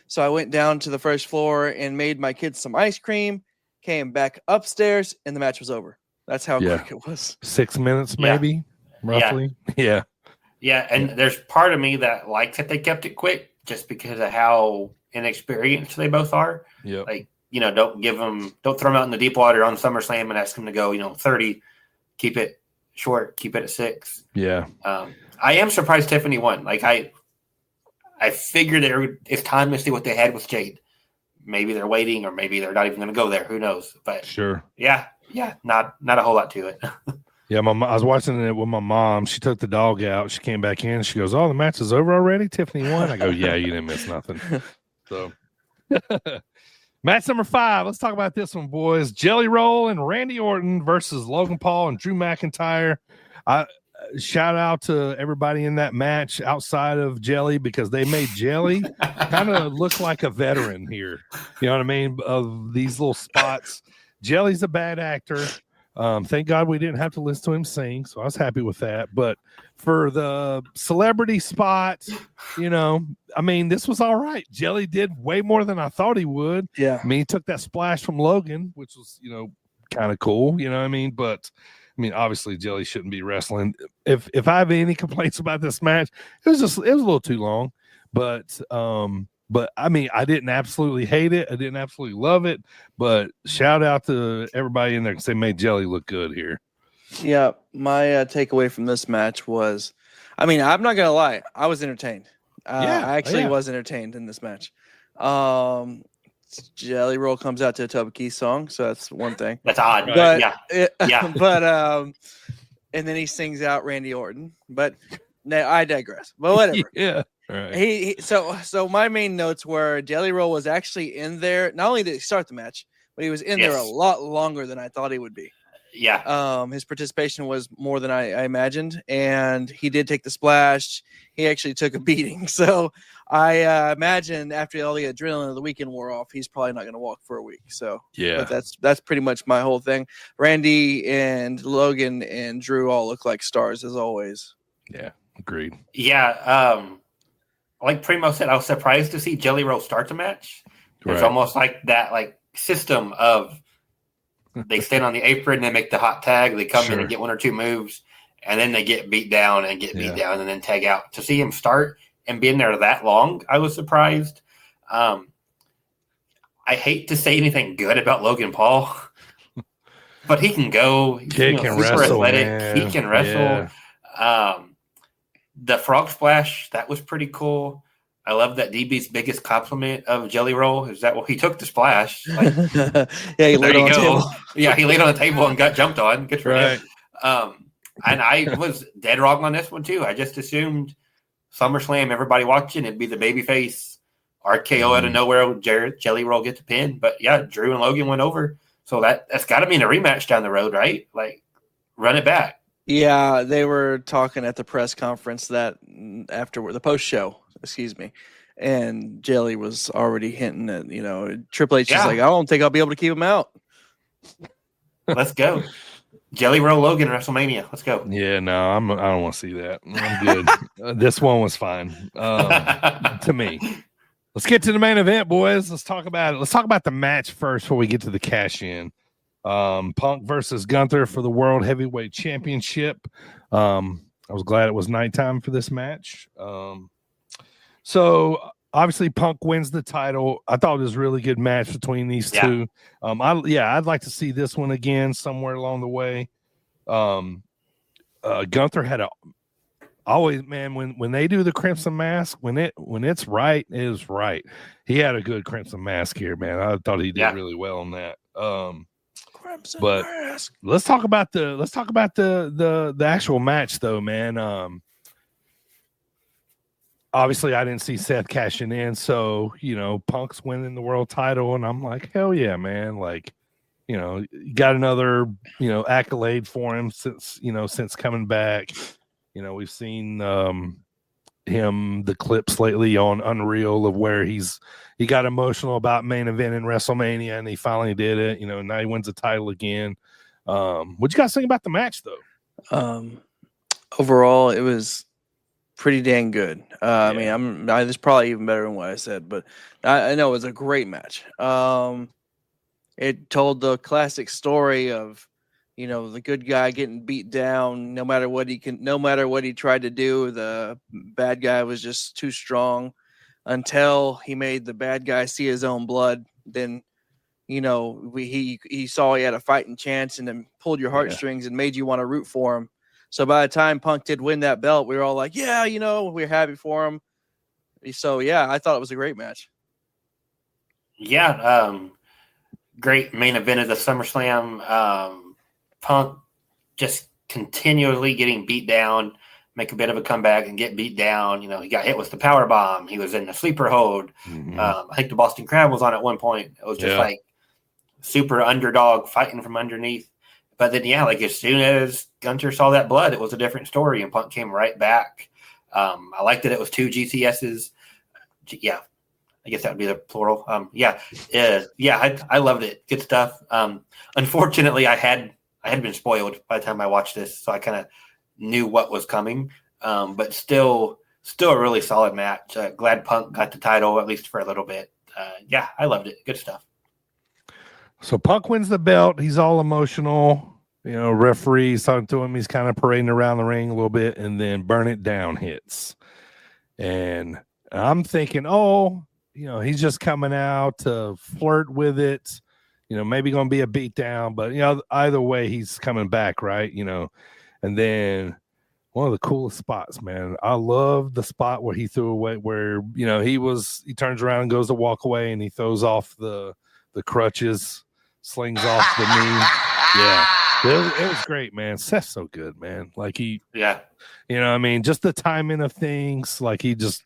so I went down to the first floor and made my kids some ice cream. Came back upstairs, and the match was over. That's how Yeah. quick it was. 6 minutes, Yeah. maybe, roughly. Yeah. Yeah, and there's part of me that likes that they kept it quick just because of how inexperienced they both are. Yeah. Like, don't throw them out in the deep water on SummerSlam and ask them to go, 30. Keep it short, keep it at 6. Yeah. I am surprised Tiffany won. Like I figured it's time to see what they had with Jade. Maybe they're waiting, or maybe they're not even going to go there. Who knows? But Sure. yeah, not a whole lot to it. Yeah, I was watching it with my mom. She took the dog out. She came back in. She goes, "Oh, the match is over already? Tiffany won." I go, "Yeah, you didn't miss nothing." So, match number 5. Let's talk about this one, boys. Jelly Roll and Randy Orton versus Logan Paul and Drew McIntyre. Shout out to everybody in that match outside of Jelly, because they made Jelly kind of look like a veteran here. You know what I mean? Of these little spots. Jelly's a bad actor. Thank God we didn't have to listen to him sing, so I was happy with that. But for the celebrity spots, this was all right. Jelly did way more than I thought he would. Yeah. He took that splash from Logan, which was, kind of cool. You know what I mean? But obviously Jelly shouldn't be wrestling. If I have any complaints about this match, it was a little too long. But I didn't absolutely hate it. I didn't absolutely love it. But shout out to everybody in there because they made Jelly look good here. Yeah, my takeaway from this match was, I'm not gonna lie, I was entertained. I actually was entertained in this match. Jelly Roll comes out to a Tub of Key song, so that's one thing. That's odd, But yeah. But and then he sings out Randy Orton. But I digress. But whatever. Yeah. Right. So my main notes were Jelly Roll was actually in there. Not only did he start the match, but he was in there a lot longer than I thought he would be. Yeah. His participation was more than I imagined, and he did take the splash. He actually took a beating. So I imagine after all the adrenaline of the weekend wore off, he's probably not going to walk for a week. So yeah, but that's pretty much my whole thing. Randy and Logan and Drew all look like stars as always. Yeah, agreed. Yeah. Like Primo said, I was surprised to see Jelly Roll start the match. It's almost like that system of they stand on the apron, they make the hot tag, they come in and get one or two moves, and then they get beat down and and then tag out. To see him start and be in there that long, I was surprised. I hate to say anything good about Logan Paul, but he can go. He's can super wrestle, athletic. man. He can wrestle. Yeah. The frog splash, that was pretty cool. I love that DB's biggest compliment of Jelly Roll is that he took the splash. He laid on the table. Yeah, he laid on the table and got jumped on. Good for him. And I was dead wrong on this one too. I just assumed SummerSlam, everybody watching, it'd be the babyface RKO out of nowhere. Jelly Roll get the pin, but yeah, Drew and Logan went over. So that's got to be in a rematch down the road, right? Like, run it back. Yeah, they were talking at the press conference that after the post show, and Jelly was already hinting at, Triple H is like, I don't think I'll be able to keep him out. Let's go. Jelly Roll Logan WrestleMania. Let's go. Yeah, no, I don't want to see that. I'm good. This one was fine to me. Let's get to the main event, boys. Let's talk about it. Let's talk about the match first before we get to the cash in. Punk versus Gunther for the World Heavyweight Championship. I was glad it was nighttime for this match. So obviously Punk wins the title. I thought it was a really good match between these two. I'd like to see this one again somewhere along the way. Gunther had always, man, when they do the Crimson Mask, when it's right, it is right. He had a good Crimson Mask here, man. I thought he did really well on that. But let's talk about the actual match though, man. Obviously I didn't see Seth cashing in, so Punk's winning the world title, and I'm like, hell yeah, man. Like, got another, accolade for him since coming back. We've seen him the clips lately on Unreal of where he got emotional about main event in WrestleMania, and he finally did it. Now he wins the title again. What you guys think about the match, though? Overall, it was pretty dang good. I mean, it's probably even better than what I said, but I know it was a great match. It told the classic story of, the good guy getting beat down no matter what he tried to do. The bad guy was just too strong until he made the bad guy see his own blood. Then, he saw he had a fighting chance and then pulled your heartstrings and made you want to root for him. So by the time Punk did win that belt, we were all like, we're happy for him. So, I thought it was a great match. Yeah. Great main event of the SummerSlam. Punk just continually getting beat down, make a bit of a comeback and get beat down. He got hit with the power bomb. He was in the sleeper hold. Mm-hmm. I think the Boston Crab was on at one point. It was just like super underdog fighting from underneath. But then, as soon as Gunter saw that blood, it was a different story, and Punk came right back. I liked that it was 2 GCSs. Yeah, I guess that would be the plural. I loved it. Good stuff. Unfortunately, I had been spoiled by the time I watched this, so I kind of knew what was coming. But still a really solid match. Glad Punk got the title, at least for a little bit. I loved it. Good stuff. So Punk wins the belt. He's all emotional. Referee's talking to him. He's kind of parading around the ring a little bit, and then Burn It Down hits. And I'm thinking, he's just coming out to flirt with it. Maybe going to be a beatdown, but, either way, he's coming back, right? And then one of the coolest spots, man. I love the spot where he threw away, where, he turns around and goes to walk away, and he throws off the crutches, slings off the knee. Yeah. It was great, man. Seth's so good, man. Like just the timing of things, like he just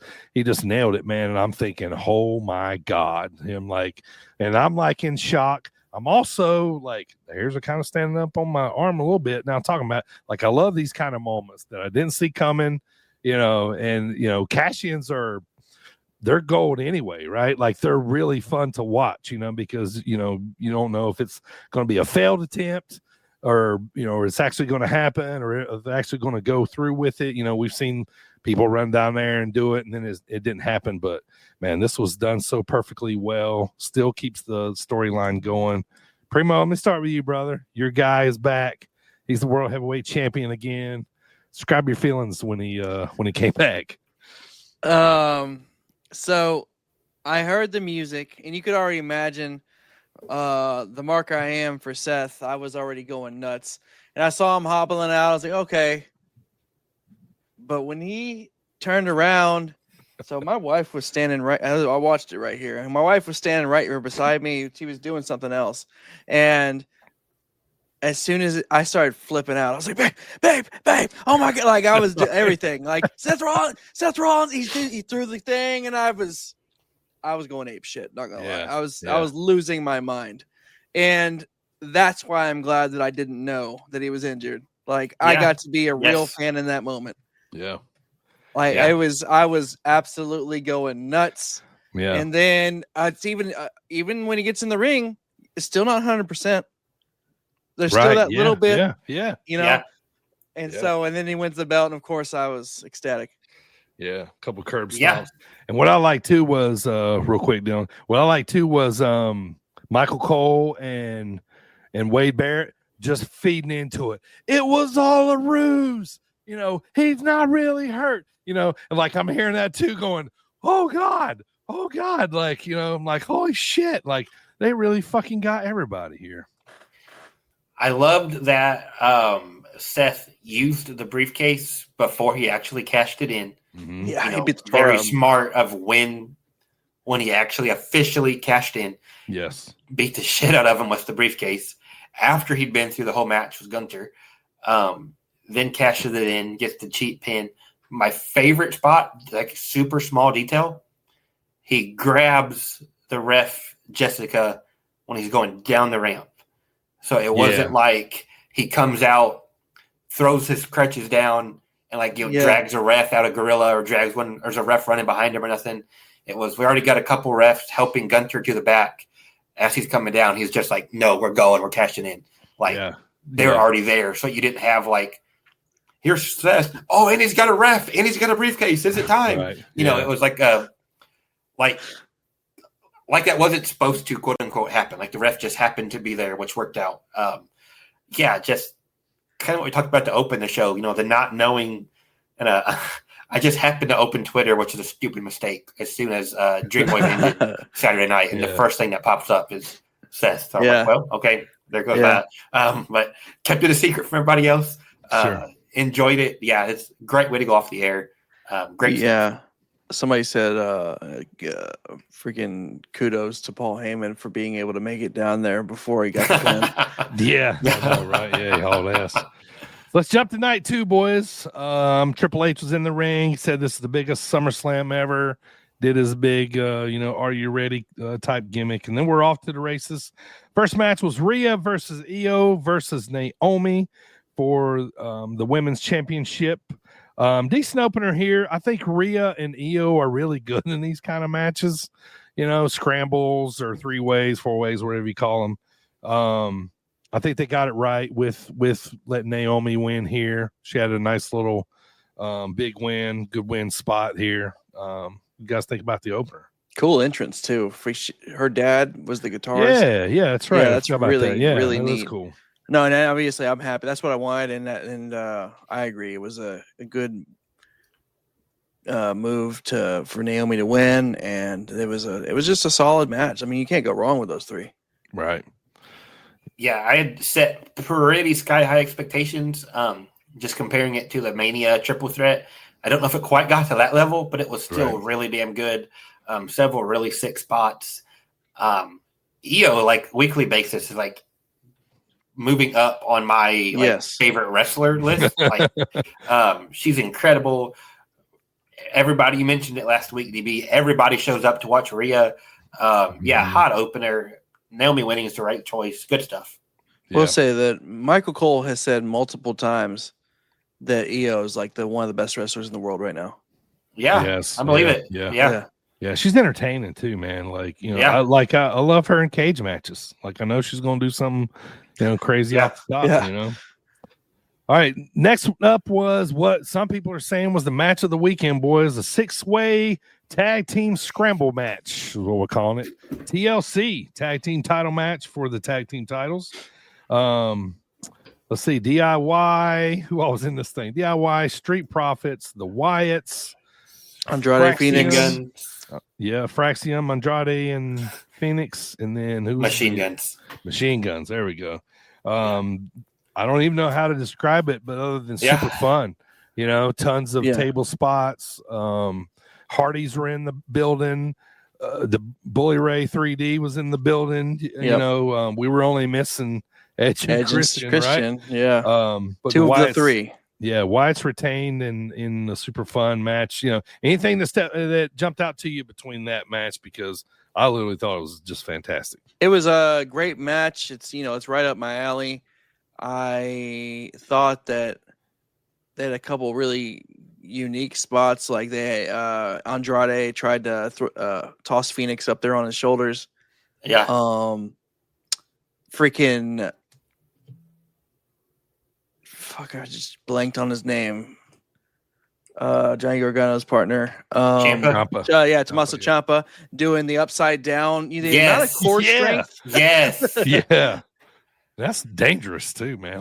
nailed it, man. And I'm thinking, oh my God, and I'm like in shock. I'm also like, the hairs are kind of standing up on my arm a little bit. Now talking about, like, I love these kind of moments that I didn't see coming, and cash-ins they're gold anyway, right? Like, they're really fun to watch, because, you don't know if it's going to be a failed attempt, or it's actually going to happen, or it's actually going to go through with it. We've seen people run down there and do it, and then it didn't happen. But man, this was done so perfectly well. Still keeps the storyline going. Primo, let me start with you, brother. Your guy is back. He's the world heavyweight champion again. Describe your feelings when he came back. So I heard the music, and you could already imagine the mark I am for Seth. I was already going nuts, and I saw him hobbling out. I was like, okay. But when he turned around, so my wife was standing right. I watched it right here, and my wife was standing right here beside me. She was doing something else, and as soon as I started flipping out, I was like, babe, oh my God. Like, I was doing everything. Like, Seth Rollins, he threw the thing, and I was going ape shit. Not gonna lie. I was losing my mind. And that's why I'm glad that I didn't know that he was injured. Like, I got to be a real fan in that moment. Yeah. Like, I was absolutely going nuts. Yeah. And then it's even when he gets in the ring, it's still not 100%. There's still that little bit. Yeah. And so, and then he wins the belt, and of course I was ecstatic. Yeah, a couple curb stops. And what I like too was real quick, Dylan. What I like too was Michael Cole and Wade Barrett just feeding into it. It was all a ruse. He's not really hurt. And like, I'm hearing that too, going, oh God. Like, I'm like, holy shit. Like, they really fucking got everybody here. I loved that Seth used the briefcase before he actually cashed it in. Mm-hmm. Yeah, he beat the very smart of when he actually officially cashed in. Yes, beat the shit out of him with the briefcase after he'd been through the whole match with Gunter. Then cashes it in, gets the cheap pin. My favorite spot, like super small detail, he grabs the ref Jessica when he's going down the ramp. So it wasn't like he comes out, throws his crutches down, and drags a ref out of gorilla or drags one. There's a ref running behind him or nothing. It was we already got a couple refs helping Gunther to the back as he's coming down. He's just like, no, we're going, we're cashing in. They're already there, so you didn't have here's Seth. Oh, and he's got a ref, and he's got a briefcase. Is it time? Right. You know, it was like that wasn't supposed to quote unquote happen. Like the ref just happened to be there, which worked out. Just kind of what we talked about to open the show. You know, the not knowing, and I just happened to open Twitter, which is a stupid mistake. As soon as Dreamwave ended Saturday night, and the first thing that pops up is Seth. So I'm like, well, okay, there goes that. But kept it a secret from everybody else. Sure. Enjoyed it. Yeah, it's a great way to go off the air. Great. Yeah. Somebody said freaking kudos to Paul Heyman for being able to make it down there before he got the pin. Yeah. I know, right. Yeah, he hauled ass. Let's jump to night 2, boys. Triple H was in the ring. He said this is the biggest SummerSlam ever. Did his big, are you ready type gimmick. And then we're off to the races. First match was Rhea versus Io versus Naomi for the women's championship. Decent opener here. I think Rhea and Io are really good in these kind of matches, scrambles or 3-ways, 4-ways, whatever you call them. I think they got it right with letting Naomi win here. She had a nice little big win, good win spot here. You guys think about the opener? Cool entrance too. Her dad was the guitarist. Yeah, that's right. Yeah, that's really really that neat. Cool. No, and obviously I'm happy. That's what I wanted, and I agree. It was a good move for Naomi to win, and it was just a solid match. I mean, you can't go wrong with those three. Right. Yeah, I had set pretty sky high expectations. Just comparing it to the Mania triple threat, I don't know if it quite got to that level, but it was still really damn good. Several really sick spots. Io, weekly basis, is moving up on my favorite wrestler list. She's incredible. Everybody, you mentioned it last week, DB. Everybody shows up to watch Rhea. Hot opener. Naomi winning is the right choice. Good stuff. We'll say that Michael Cole has said multiple times that Io is one of the best wrestlers in the world right now. Yeah, yes, I believe it. Yeah, she's entertaining too, man. I love her in cage matches. I know she's gonna do something, crazy off the top. All right, next up was what some people are saying was the match of the weekend, boys. A 6-way tag team scramble match is what we're calling it. TLC tag team title match for the tag team titles. Let's see, DIY. Who all was in this thing? DIY, Street Profits, the Wyatts, Andrade, Phoenix. Fraxium, Andrade, and Phoenix, and then who? Machine Guns. Machine Guns. There we go. I don't even know how to describe it, but other than super fun, tons of table spots. Hardys were in the building. The Bully Ray 3D was in the building. We were only missing Edge and Christian, right? Yeah. But two of the three. Yeah, Wyatt's retained in a super fun match. Anything that jumped out to you between that match, because I literally thought it was just fantastic. It was a great match. It's it's right up my alley. I thought that they had a couple really unique spots. Andrade tried to toss Phoenix up there on his shoulders. Yeah. Freaking. Fuck! I just blanked on his name. Johnny Gargano's partner. Ciampa. Tommaso Ciampa doing the upside down. The amount of core strength. Yes. Yeah. That's dangerous too, man.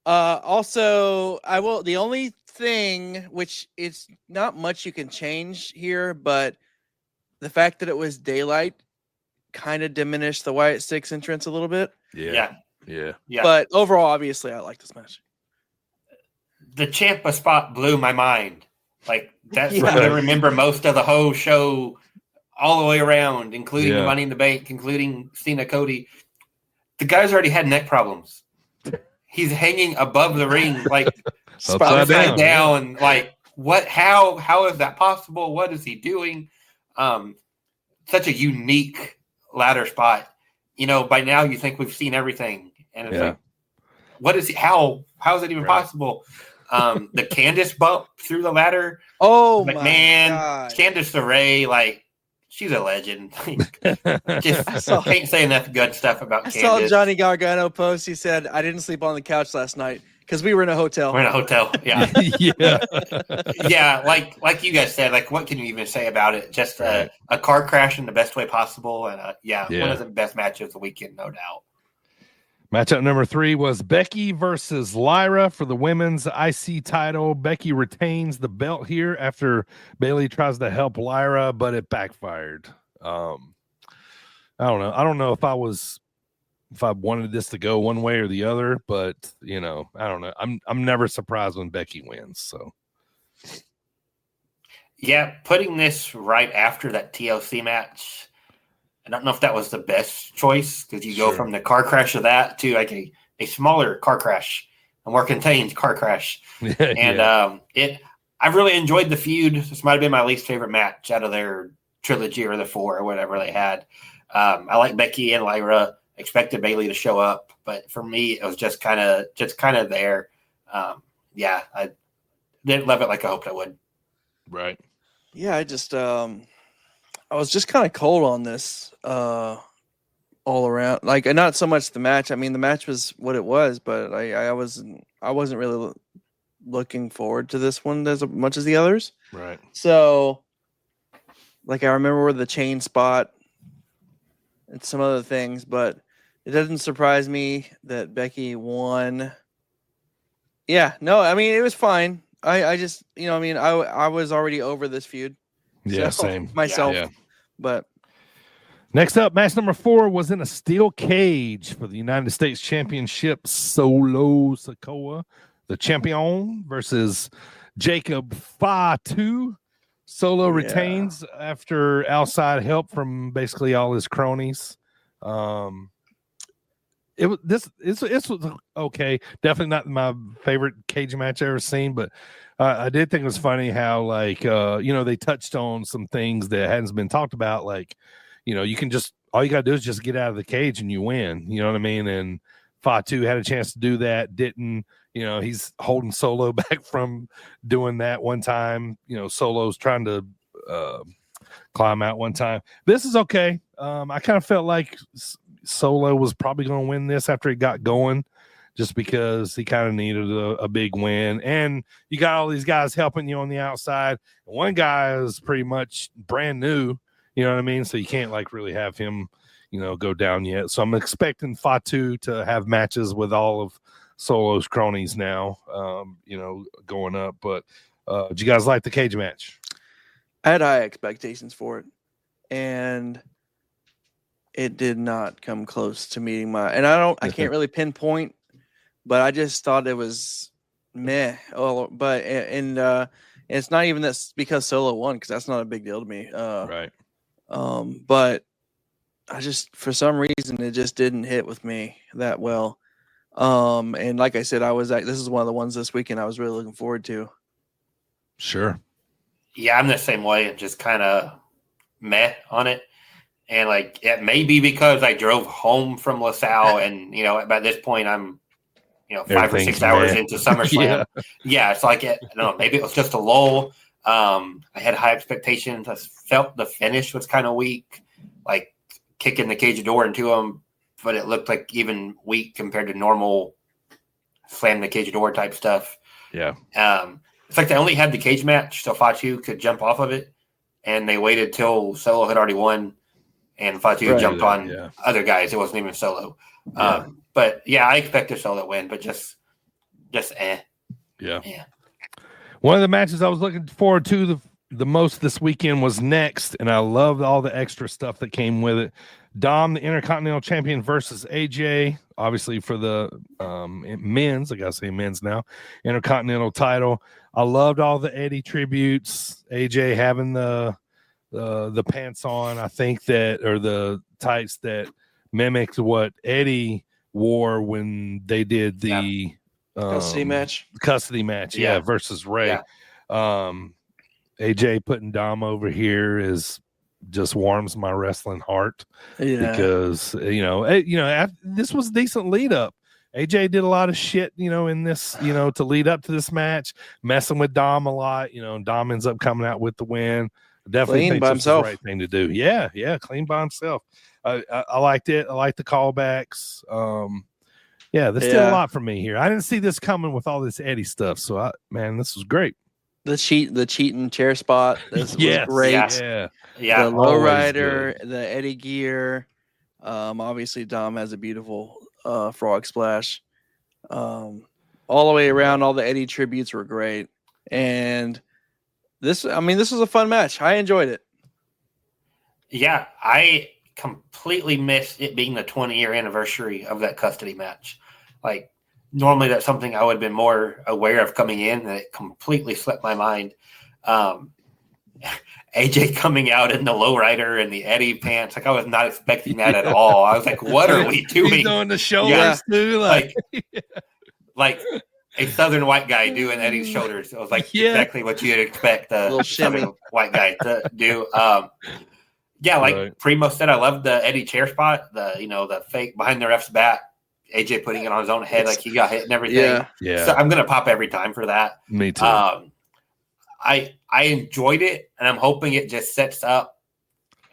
Also, the only thing, which is not much you can change here, but the fact that it was daylight kind of diminished the Wyatt Six entrance a little bit. Yeah. But overall, obviously, I like this match. The Ciampa spot blew my mind. That's what I remember most of the whole show, all the way around, including the Money in the Bank, including Cena Cody. The guy's already had neck problems. He's hanging above the ring, upside down. What? How is that possible? What is he doing? Such a unique ladder spot. by now you think we've seen everything, and it's Yeah. like, what is how is it even Right. possible? The Candace bump through the ladder. Oh Like, my man, God. Candace LeRae, like, she's a legend. Just I saw- can't say enough good stuff about I saw Candace. Johnny Gargano post. He said, "I didn't sleep on the couch last night because we were in a hotel." We're in a hotel. Yeah. Yeah. Yeah, like you guys said, like, what can you even say about it? Just Right. a car crash in the best way possible, and one Yeah. of the best matches of the weekend, no doubt. Matchup number 3 was Becky versus Lyra for the women's IC title. Becky retains the belt here after Bayley tries to help Lyra, but it backfired. I don't know. I don't know if I wanted this to go one way or the other, but I don't know. I'm never surprised when Becky wins. So Yeah, putting this right after that TLC match, I don't know if that was the best choice, because you go Sure. from the car crash of that to like a smaller car crash, a more contained car crash. And I really enjoyed the feud. This might have been my least favorite match out of their trilogy or the 4 or whatever they had. I like Becky and Lyra. Expected Bayley to show up, but for me, it was just kind of there. I didn't love it like I hoped I would. right. Yeah, I just I was just kind of cold on this all around. Like, not so much the match. I mean, the match was what it was, but I wasn't really looking forward to this one as much as the others. Right. So, like, I remember the chain spot and some other things, but it doesn't surprise me that Becky won. Yeah, no, I mean, it was fine. I just, I was already over this feud. Yeah, So, same. myself. Yeah. But Next up, match number 4 was in a steel cage for the United States Championship. Solo Sikoa, the champion, versus Jacob Fatu. Solo retains after outside help from basically all his cronies. It was okay. Definitely not my favorite cage match I've ever seen, but I did think it was funny how they touched on some things that hadn't been talked about. Like, you can all you gotta do is just get out of the cage and you win. You know what I mean? And Fatu had a chance to do that, didn't. He's holding Solo back from doing that one time. Solo's trying to climb out one time. This is okay. I kind of felt like Solo was probably going to win this after he got going, just because he kind of needed a big win. And you got all these guys helping you on the outside. One guy is pretty much brand new, you know what I mean? So you can't really have him, go down yet. So I'm expecting Fatu to have matches with all of Solo's cronies now, going up. But did you guys like the cage match? I had high expectations for it, and it did not come close to meeting my. And I can't really pinpoint, but I just thought it was meh. Oh, but it's not even that's because Solo won, because that's not a big deal to me. Right. But I just, for some reason, it just didn't hit with me that well. And like I said, this is one of the ones this weekend I was really looking forward to. Sure. Yeah, I'm the same way. I'm just kind of meh on it. And it may be because I drove home from LaSalle, and by this point I'm 5 or 6 hours into SummerSlam. Yeah, so I don't know, maybe it was just a lull. I had high expectations. I felt the finish was kind of weak, like kicking the cage door into him, but it looked like even weak compared to normal slam the cage door type stuff. Yeah. It's like they only had the cage match so Fatu could jump off of it, and they waited till Solo had already won, and Fatu jumped on other guys. It wasn't even Solo. Yeah. But yeah, I expected Solo to win, but just eh. Yeah. Yeah. One of the matches I was looking forward to the most this weekend was next, and I loved all the extra stuff that came with it. Dom, the Intercontinental Champion, versus AJ, obviously for the men's, I gotta say men's now, Intercontinental title. I loved all the Eddie tributes. AJ having the pants on, I think or the tights that mimicked what Eddie wore when they did the Custody match. Versus Ray. Yeah. AJ putting Dom over here is just warms my wrestling heart because this was a decent lead up. AJ did a lot of shit, in this, to lead up to this match, messing with Dom a lot. Dom ends up coming out with the win. Definitely think this is the right thing to do. Yeah, clean by himself. I liked it. I liked the callbacks. This did a lot for me here. I didn't see this coming with all this Eddie stuff. So, this was great. The cheating chair spot. This was great. Yeah. The lowrider, the Eddie gear. Obviously, Dom has a beautiful frog splash. All the way around, all the Eddie tributes were great. And this was a fun match. I enjoyed it. Yeah, I completely missed it being the 20-year anniversary of that custody match. Like, normally that's something I would have been more aware of coming in, and it completely slipped my mind. AJ coming out in the lowrider and the Eddie pants, like I was not expecting that at all. I was like, what are we doing? He's doing the shoulders too. Like a Southern white guy doing Eddie's shoulders. It was like exactly what you'd expect a Southern white guy to do. Primo said, I love the Eddie chair spot, the fake behind the ref's back, AJ putting it on his own head like he got hit and everything. Yeah. So I'm gonna pop every time for that. Me too. I enjoyed it, and I'm hoping it just sets up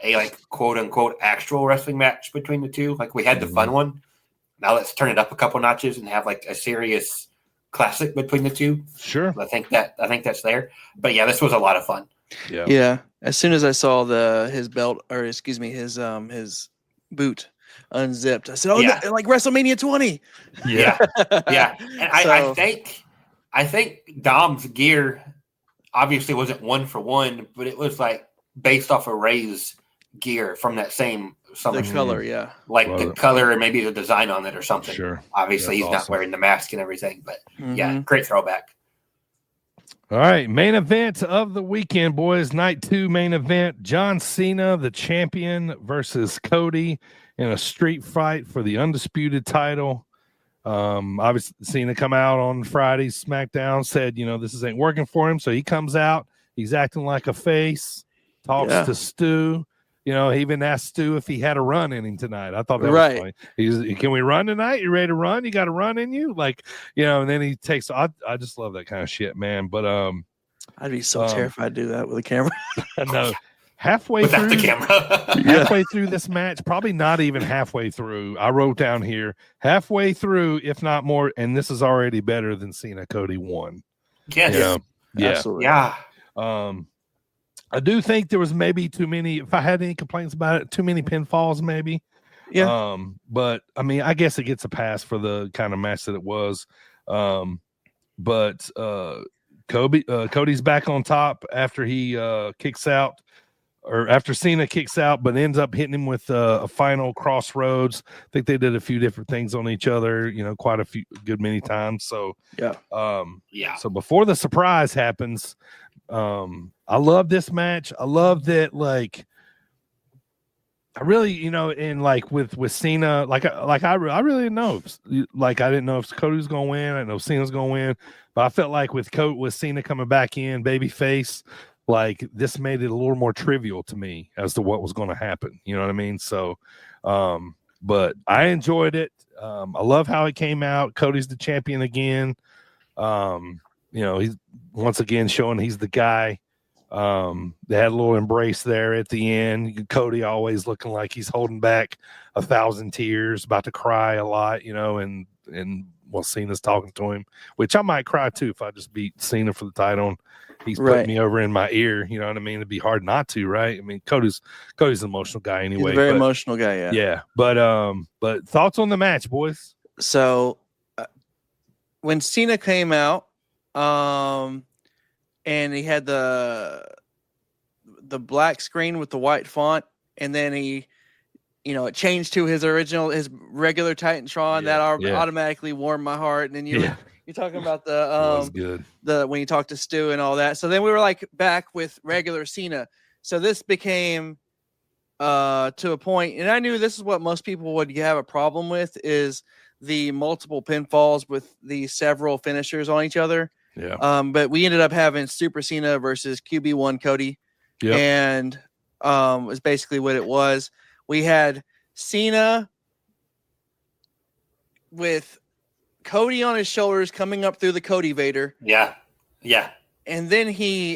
a quote unquote actual wrestling match between the two. Like we had the fun one. Now let's turn it up a couple notches and have a serious classic between the two. Sure. I think that's there. But yeah, this was a lot of fun. Yeah. Yeah. As soon as I saw his belt, or excuse me, his boot unzipped, I said, like WrestleMania 20. Yeah. Yeah. And I think Dom's gear obviously wasn't one for one, but it was based off of Ray's gear from that same the color, the color and maybe the design on it or something. Sure. Obviously, he's not wearing the mask and everything, but great throwback. All right, main event of the weekend, boys. Night 2 main event. John Cena, the champion, versus Cody in a street fight for the undisputed title. Obviously, Cena come out on Friday's SmackDown, said, this ain't working for him. So he comes out. He's acting like a face, talks to Stu. He even asked Stu if he had a run in him tonight. I thought that was funny. Can we run tonight? You ready to run? You got a run in you? And then he takes, I just love that kind of shit, man. But, I'd be so terrified to do that with a camera. I know. Halfway Without through the camera. halfway through this match, probably not even halfway through. I wrote down here, halfway through, if not more, and this is already better than Cena Cody 1. Yes. Absolutely. Yeah. I do think there was maybe too many, if I had any complaints about it, too many pinfalls maybe. Yeah. But I guess it gets a pass for the kind of match that it was. But Cody's back on top after he kicks out, or after Cena kicks out, but ends up hitting him with a final crossroads. I think they did a few different things on each other, quite a few, good many times. So So before the surprise happens, I love this match. I love that, I really, with Cena, I really didn't know. I didn't know if Cody was going to win. I didn't know if Cena's going to win. But I felt like with Cena coming back in, babyface, this made it a little more trivial to me as to what was going to happen. You know what I mean? So, but I enjoyed it. I love how it came out. Cody's the champion again. He's once again showing he's the guy. They had a little embrace there at the end. Cody always looking like he's holding back 1,000 tears, about to cry a lot, and while Cena's talking to him, which I might cry too if I just beat Cena for the title. And he's putting me over in my ear. You know what I mean? It'd be hard not to, right? I mean, Cody's an emotional guy anyway. He's a very emotional guy, yeah. Yeah, but thoughts on the match, boys? So when Cena came out, and he had the black screen with the white font, and then he, it changed to his regular Titantron. That automatically warmed my heart. And then you're talking about the when you talked to Stu and all that. So then we were back with regular Cena. So this became to a point, and I knew this is what most people would have a problem with, is the multiple pinfalls with the several finishers on each other. Yeah. But we ended up having Super Cena versus QB1 Cody. Yep. And is basically what it was. We had Cena with Cody on his shoulders coming up through the Cody Vader. Yeah. And then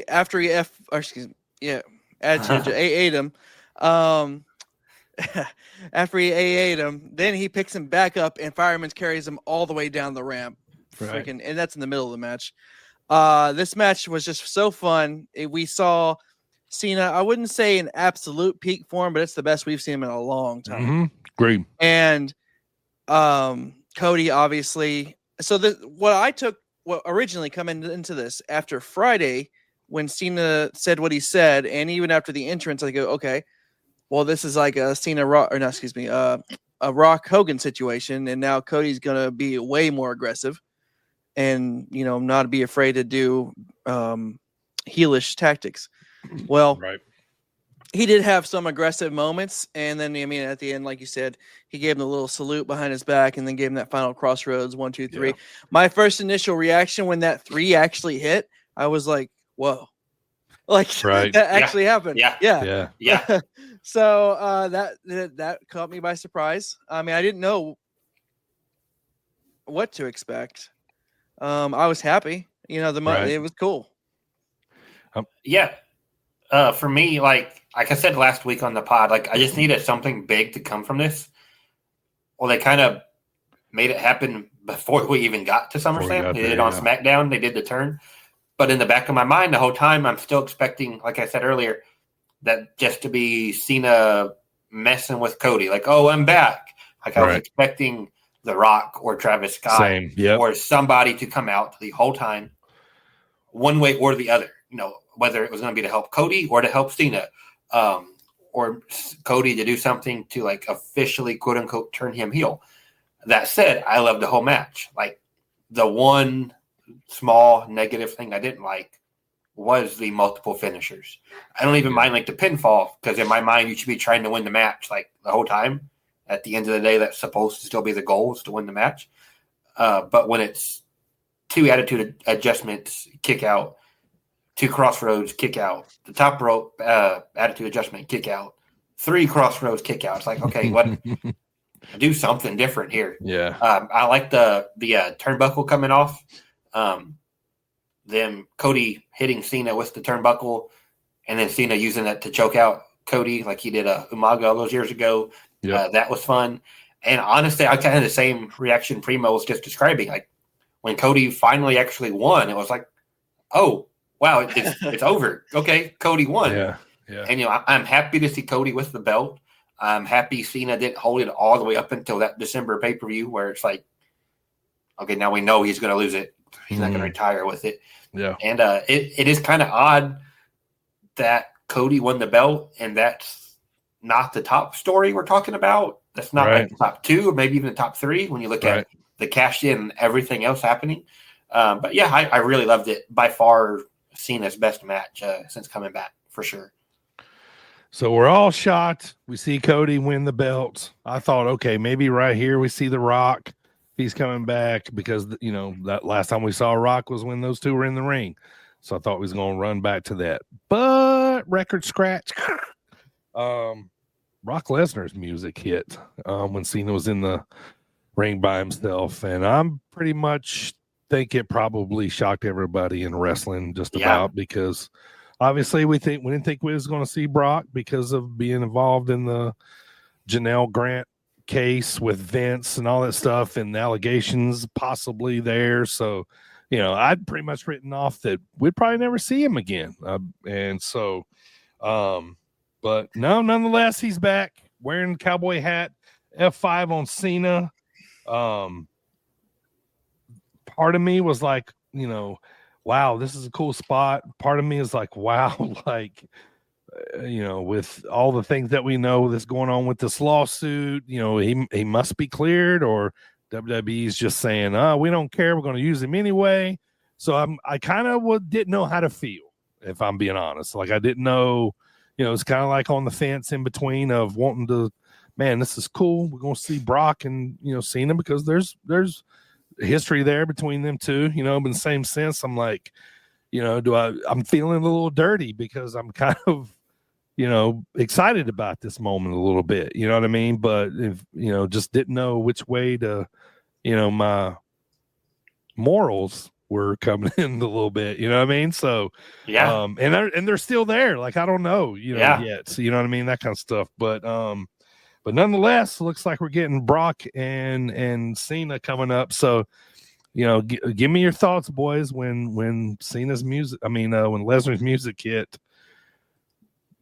after he ate him. After he ate him, then he picks him back up and Fireman carries him all the way down the ramp. Right. And that's in the middle of the match. This match was just so fun. We saw Cena, I wouldn't say in absolute peak form, but it's the best we've seen him in a long time. Mm-hmm. Agreed. And Cody, obviously. So what originally coming into this after Friday, when Cena said what he said, and even after the entrance, I go, okay, well, this is like a a Rock Hogan situation, and now Cody's gonna be way more aggressive, and not be afraid to do heelish tactics. Well, right. He did have some aggressive moments, and then at the end, like you said, he gave him the little salute behind his back, and then gave him that final crossroads 1, 2, 3. Yeah. My first initial reaction when that 3 actually hit, I was like, "Whoa!" Like that actually happened. Yeah. So that caught me by surprise. I mean, I didn't know what to expect. I was happy. It was cool. For me, like I said last week on the pod, like I just needed something big to come from this. Well, they kind of made it happen before we even got to SummerSlam. They did it on SmackDown. They did the turn. But in the back of my mind, the whole time, I'm still expecting, like I said earlier, that just to be Cena messing with Cody. Like, oh, I'm back. Like I was expecting The Rock or Travis Scott or somebody to come out the whole time, one way or the other. Whether it was going to be to help Cody or to help Cena, or Cody to do something to like officially quote unquote turn him heel. That said, I loved the whole match. Like the one small negative thing I didn't like was the multiple finishers. I don't even mind like the pinfall, because in my mind you should be trying to win the match like the whole time. At the end of the day, that's supposed to still be the goal, is to win the match. But when it's 2 attitude adjustments, kick out, 2 crossroads, kick out, the top rope attitude adjustment, kick out, 3 crossroads, kick out. It's like, okay, what? Do something different here. Yeah. I like the turnbuckle coming off. Then Cody hitting Cena with the turnbuckle, and then Cena using that to choke out Cody like he did Umaga all those years ago. Yeah. That was fun. And honestly, I kind of had the same reaction Primo was just describing. Like when Cody finally actually won, it was like, oh, wow, it's over. Okay, Cody won. Yeah. And I'm happy to see Cody with the belt. I'm happy Cena didn't hold it all the way up until that December pay-per-view, where it's like, okay, now we know he's going to lose it. He's not going to retire with it. Yeah. And it is kind of odd that Cody won the belt, and that's not the top story we're talking about. That's not like the top 2 or maybe even the top 3 when you look at the cash in and everything else happening. But yeah, I really loved it. By far Cena's best match since coming back, for sure. So we're all shocked. We see Cody win the belt. I thought, okay, maybe right here we see The Rock. He's coming back, because that last time we saw Rock was when those 2 were in the ring. So I thought we was going to run back to that. But record scratch. Brock Lesnar's music hit when Cena was in the ring by himself, and I'm pretty much think it probably shocked everybody in wrestling just about, because obviously we didn't think we was going to see Brock because of being involved in the Janelle Grant case with Vince and all that stuff, and the allegations possibly there. So, I'd pretty much written off that we'd probably never see him again. And so, but no, nonetheless, he's back wearing the cowboy hat, F5 on Cena. Part of me was like, wow, this is a cool spot. Part of me is like, wow, like, with all the things that we know that's going on with this lawsuit, he must be cleared, or WWE's just saying, we don't care, we're going to use him anyway. So I kind of didn't know how to feel, if I'm being honest. Like I didn't know, it's kind of like on the fence in between of wanting to, man, this is cool. We're going to see Brock and, Cena, because there's history there between them two, but in the same sense, I'm like, I'm feeling a little dirty, because I'm kind of, excited about this moment a little bit. You know what I mean? But if just didn't know which way to, my morals were coming in a little bit. You know what I mean? So Yeah. and they're still there. Like I don't know, yet. So, you know what I mean? That kind of stuff. But nonetheless, looks like we're getting Brock and Cena coming up. So, give me your thoughts, boys, when Cena's music, when Lesnar's music hit.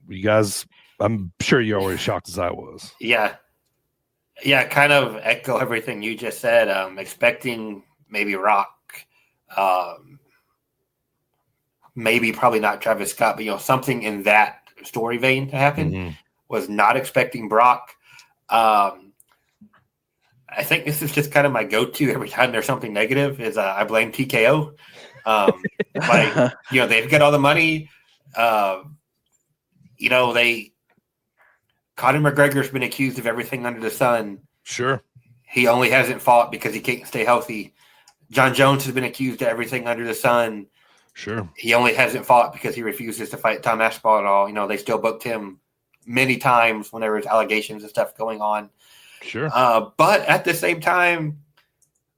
You guys, I'm sure you're always shocked as I was. Yeah. Yeah, kind of echo everything you just said. Expecting maybe Rock, maybe probably not Travis Scott, but something in that story vein to happen. Mm-hmm. Was not expecting Brock. I think this is just kind of my go-to every time there's something negative. Is I blame TKO. They've got all the money. Conor McGregor's been accused of everything under the sun. Sure. He only hasn't fought because he can't stay healthy. John Jones has been accused of everything under the sun. Sure. He only hasn't fought because he refuses to fight Tom Aspinall at all. They still booked him many times when there was allegations and stuff going on. Sure. But at the same time,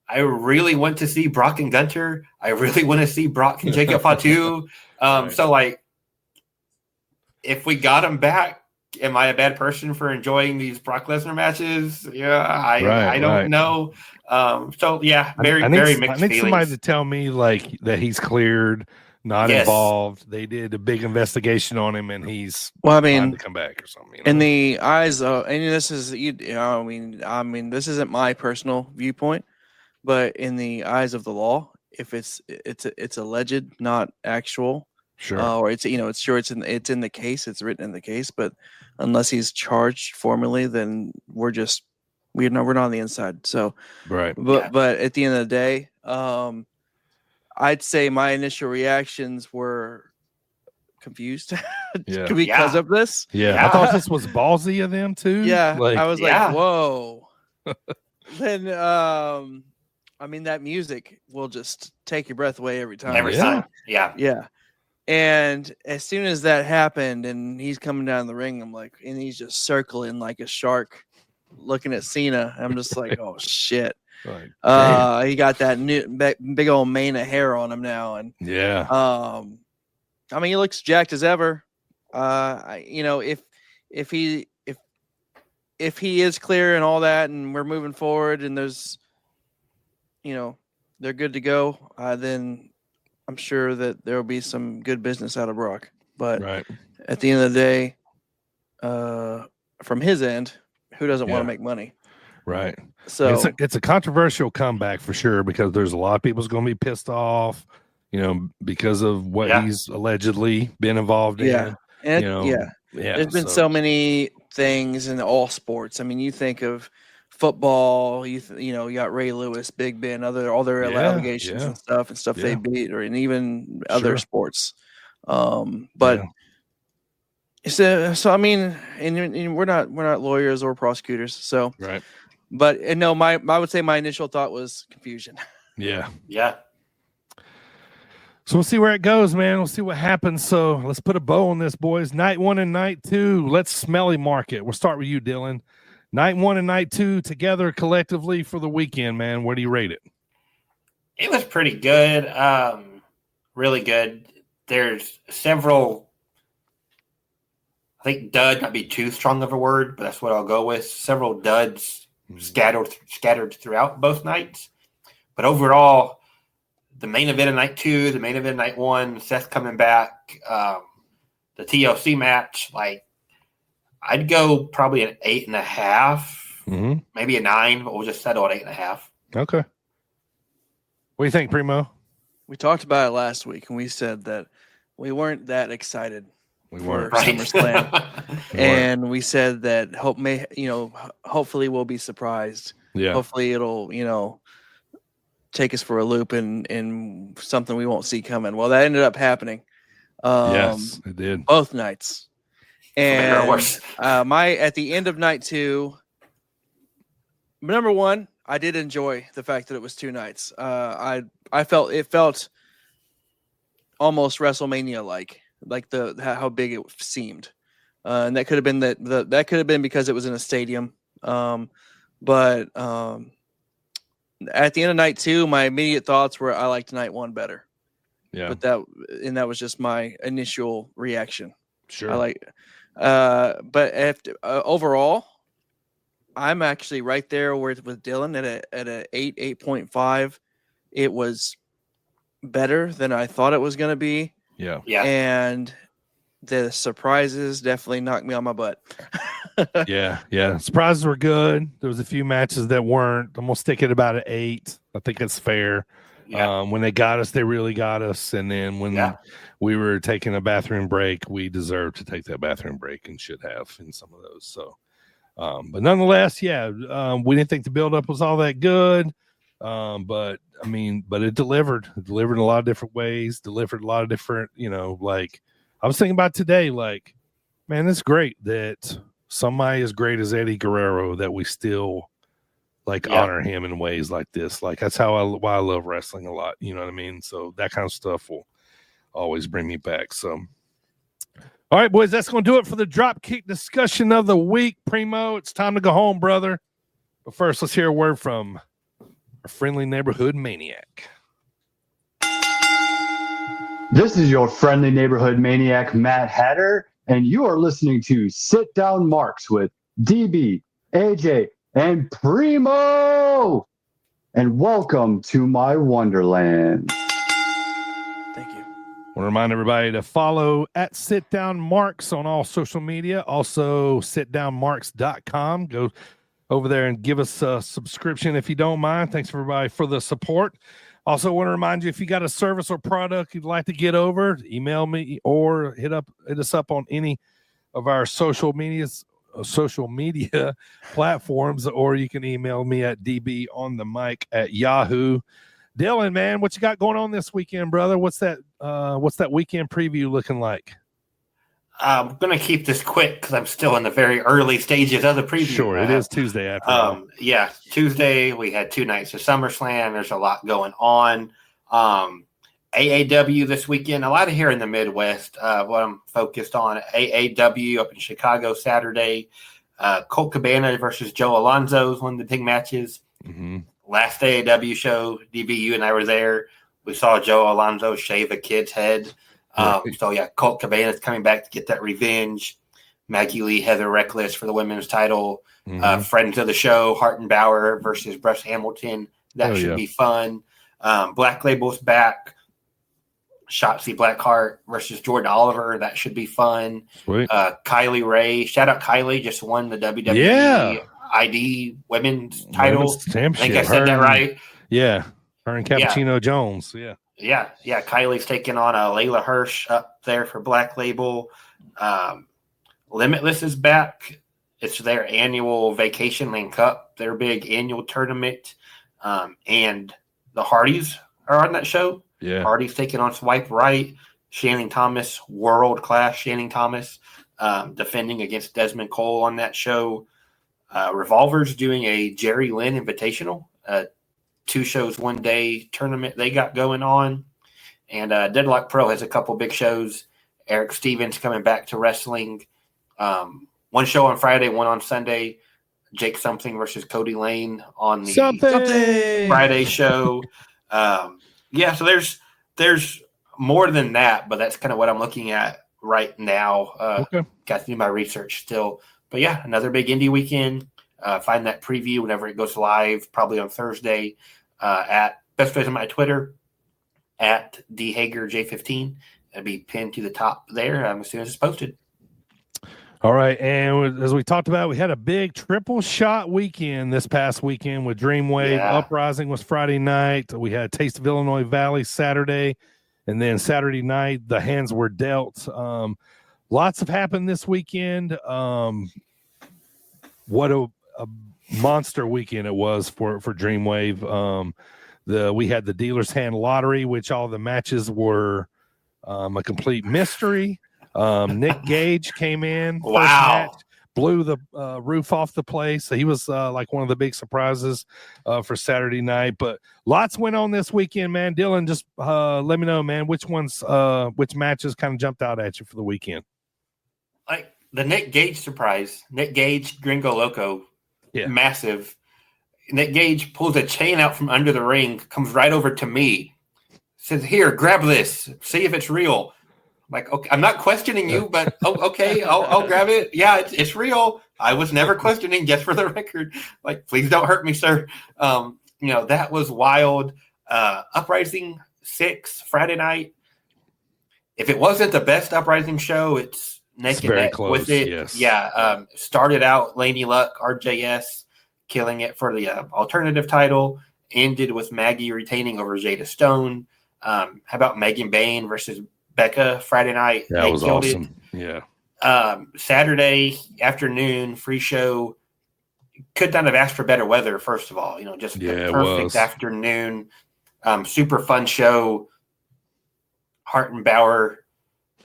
I really want to see Brock and Gunter. I really want to see Brock and Jacob Fatu. Right. So, if we got him back, am I a bad person for enjoying these Brock Lesnar matches? Yeah, I don't know. Very mixed I need feelings. somebody to tell me that he's cleared, not involved. They did a big investigation on him, and he's trying to come back or something. In the eyes of, and this is this isn't my personal viewpoint, but in the eyes of the law, if it's alleged, not actual. Sure. Or it's it's in the case, it's written in the case, but unless he's charged formally, then we're not on the inside. So right. But at the end of the day, I'd say my initial reactions were confused because of this. Yeah. I thought this was ballsy of them too. Yeah. I was like, whoa. Then that music will just take your breath away every time. Every time. Yeah. Yeah. And as soon as that happened and he's coming down the ring, I'm like, and he's just circling like a shark looking at Cena. I'm just like, oh shit. Right. He got that new big old mane of hair on him now. And yeah. He looks jacked as ever. If he is clear and all that and we're moving forward and there's they're good to go, then I'm sure that there will be some good business out of Brock. But at the end of the day, from his end, who doesn't want to make money? Right. So it's a controversial comeback for sure because there's a lot of people's going to be pissed off, because of what he's allegedly been involved in. And there's been so many things in all sports. I mean, you think of football, you got Ray Lewis, Big Ben, all their allegations and stuff they beat, and even other sports. But so I mean, and we're not lawyers or prosecutors, so right. But no, I would say my initial thought was confusion. Yeah. So we'll see where it goes, man. We'll see what happens. So let's put a bow on this, boys. Night 1 and night 2. Let's smelly mark it. We'll start with you, Dylan. Night 1 and night 2 together collectively for the weekend, man. Where do you rate it? It was pretty good. Really good. There's several, I think dud might be too strong of a word, but that's what I'll go with. Several duds scattered throughout both nights. But overall, the main event of night 2, the main event of night 1, Seth coming back, the TLC match, I'd go probably an 8.5, maybe a 9, but we'll just settle at 8.5. Okay. What do you think, Primo? We talked about it last week, and we said that we weren't that excited for right. SummerSlam, and we said that hopefully we'll be surprised. Yeah. Hopefully it'll take us for a loop and something we won't see coming. Well, that ended up happening. Yes, it did. Both nights. And at the end of night 2, number 1, I did enjoy the fact that it was 2 nights. I felt it felt almost WrestleMania like how big it seemed. and that could have been that could have been because it was in a stadium. But at the end of night 2, my immediate thoughts were I liked night 1 better. Yeah. But that was just my initial reaction. Sure. I like, but overall, I'm actually right there with Dylan at a 8.5. It was better than I thought it was going to be. Yeah. And the surprises definitely knocked me on my butt. Yeah. Surprises were good. There was a few matches that weren't. I'm gonna stick at about an 8. I think it's fair. Yeah. When they got us, they really got us. And then when we were taking a bathroom break, we deserved to take that bathroom break and should have in some of those. So, but nonetheless, we didn't think the buildup was all that good. But it delivered. It delivered in a lot of different ways. Delivered a lot of different, like I was thinking about today. Like, man, it's great that somebody as great as Eddie Guerrero that we still honor him in ways like this. Like that's why I love wrestling a lot. You know what I mean? So that kind of stuff will always bring me back. So, all right, boys, that's going to do it for the Dropkick discussion of the week. Primo, it's time to go home, brother. But first, let's hear a word from our friendly neighborhood maniac. This is your friendly neighborhood maniac, Matt Hatter, and you are listening to Sit Down Marks with DB, AJ, and Primo. And welcome to my wonderland. Thank you. I want to remind everybody to follow at Sit Down Marks on all social media. Also, sitdownmarks.com. Go over there and give us a subscription if you don't mind. Thanks everybody for the support. Also, want to remind you, if you got a service or product you'd like to get over, email me or hit us up on any of our social media platforms, or you can email me at dbonthemic@yahoo. Dylan, man, what you got going on this weekend, brother? What's that weekend preview looking like? I'm going to keep this quick because I'm still in the very early stages of the preview. Sure, it is Tuesday afternoon. Tuesday we had 2 nights of SummerSlam. There's a lot going on. AAW this weekend, a lot of here in the Midwest. What I'm focused on, AAW up in Chicago Saturday. Colt Cabana versus Joe Alonzo is one of the big matches. Mm-hmm. Last AAW show, DBU and I were there. We saw Joe Alonzo shave a kid's head. Colt Cabana is coming back to get that revenge. Maggie Lee, Heather Reckless for the women's title. Mm-hmm. Friends of the show, Hart and Bauer versus Bruce Hamilton. That should be fun. Black Label's back. Shotzi Blackheart versus Jordan Oliver. That should be fun. Sweet. Kylie Ray. Shout out Kylie. Just won the WWE ID women's title. I think I said that right. Yeah. Her and Cappuccino Jones. Yeah. Yeah. Kylie's taking on Layla Hirsch up there for Black Label. Limitless is back. It's their annual Vacation Lane Cup, their big annual tournament. And the Hardys are on that show. Yeah. Hardys taking on Swipe Right. Channing Thomas, world-class Channing Thomas, defending against Desmond Cole on that show. Revolver's doing a Jerry Lynn Invitational, 2 shows, 1 day tournament they got going on. And Deadlock Pro has a couple big shows. Eric Stevens coming back to wrestling. 1 show on Friday, 1 on Sunday. Jake Something versus Cody Lane on the Friday show. So there's more than that, but that's kind of what I'm looking at right now. Got to do my research still. But yeah, another big indie weekend. Find that preview whenever it goes live, probably on Thursday, at best ways on my Twitter, at DHagerJ15. It'll be pinned to the top there as soon as it's posted. All right, and as we talked about, we had a big triple shot weekend this past weekend with Dreamwave. Yeah. Uprising was Friday night. We had Taste of Illinois Valley Saturday, and then Saturday night, the hands were dealt. Lots have happened this weekend. What a monster weekend it was for Dreamwave. We had the dealer's hand lottery, which all the matches were a complete mystery. Nick Gage came in. Wow. Match, blew the roof off the place. So he was like one of the big surprises for Saturday night. But lots went on this weekend, man. Dylan, just let me know, man, which matches kind of jumped out at you for the weekend. Like the Nick Gage surprise. Nick Gage, Gringo Loco, massive. Nick Gage pulls a chain out from under the ring, comes right over to me, says, "Here, grab this, see if it's real." I'm like, okay, I'm not questioning you, but okay, I'll grab it. Yeah, it's real. I was never questioning, just for the record. Like, please don't hurt me, sir. That was wild. Uprising 6 Friday night. If it wasn't the best Uprising show, it's neck and neck with it. Yes. Yeah. Started out Lady Luck, RJS, killing it for the alternative title. Ended with Maggie retaining over Jada Stone. How about Megan Bain versus Becca Friday night? That was awesome. Yeah. Saturday afternoon, free show. Could not have asked for better weather, first of all. Just the perfect afternoon. Super fun show. Hartenbauer,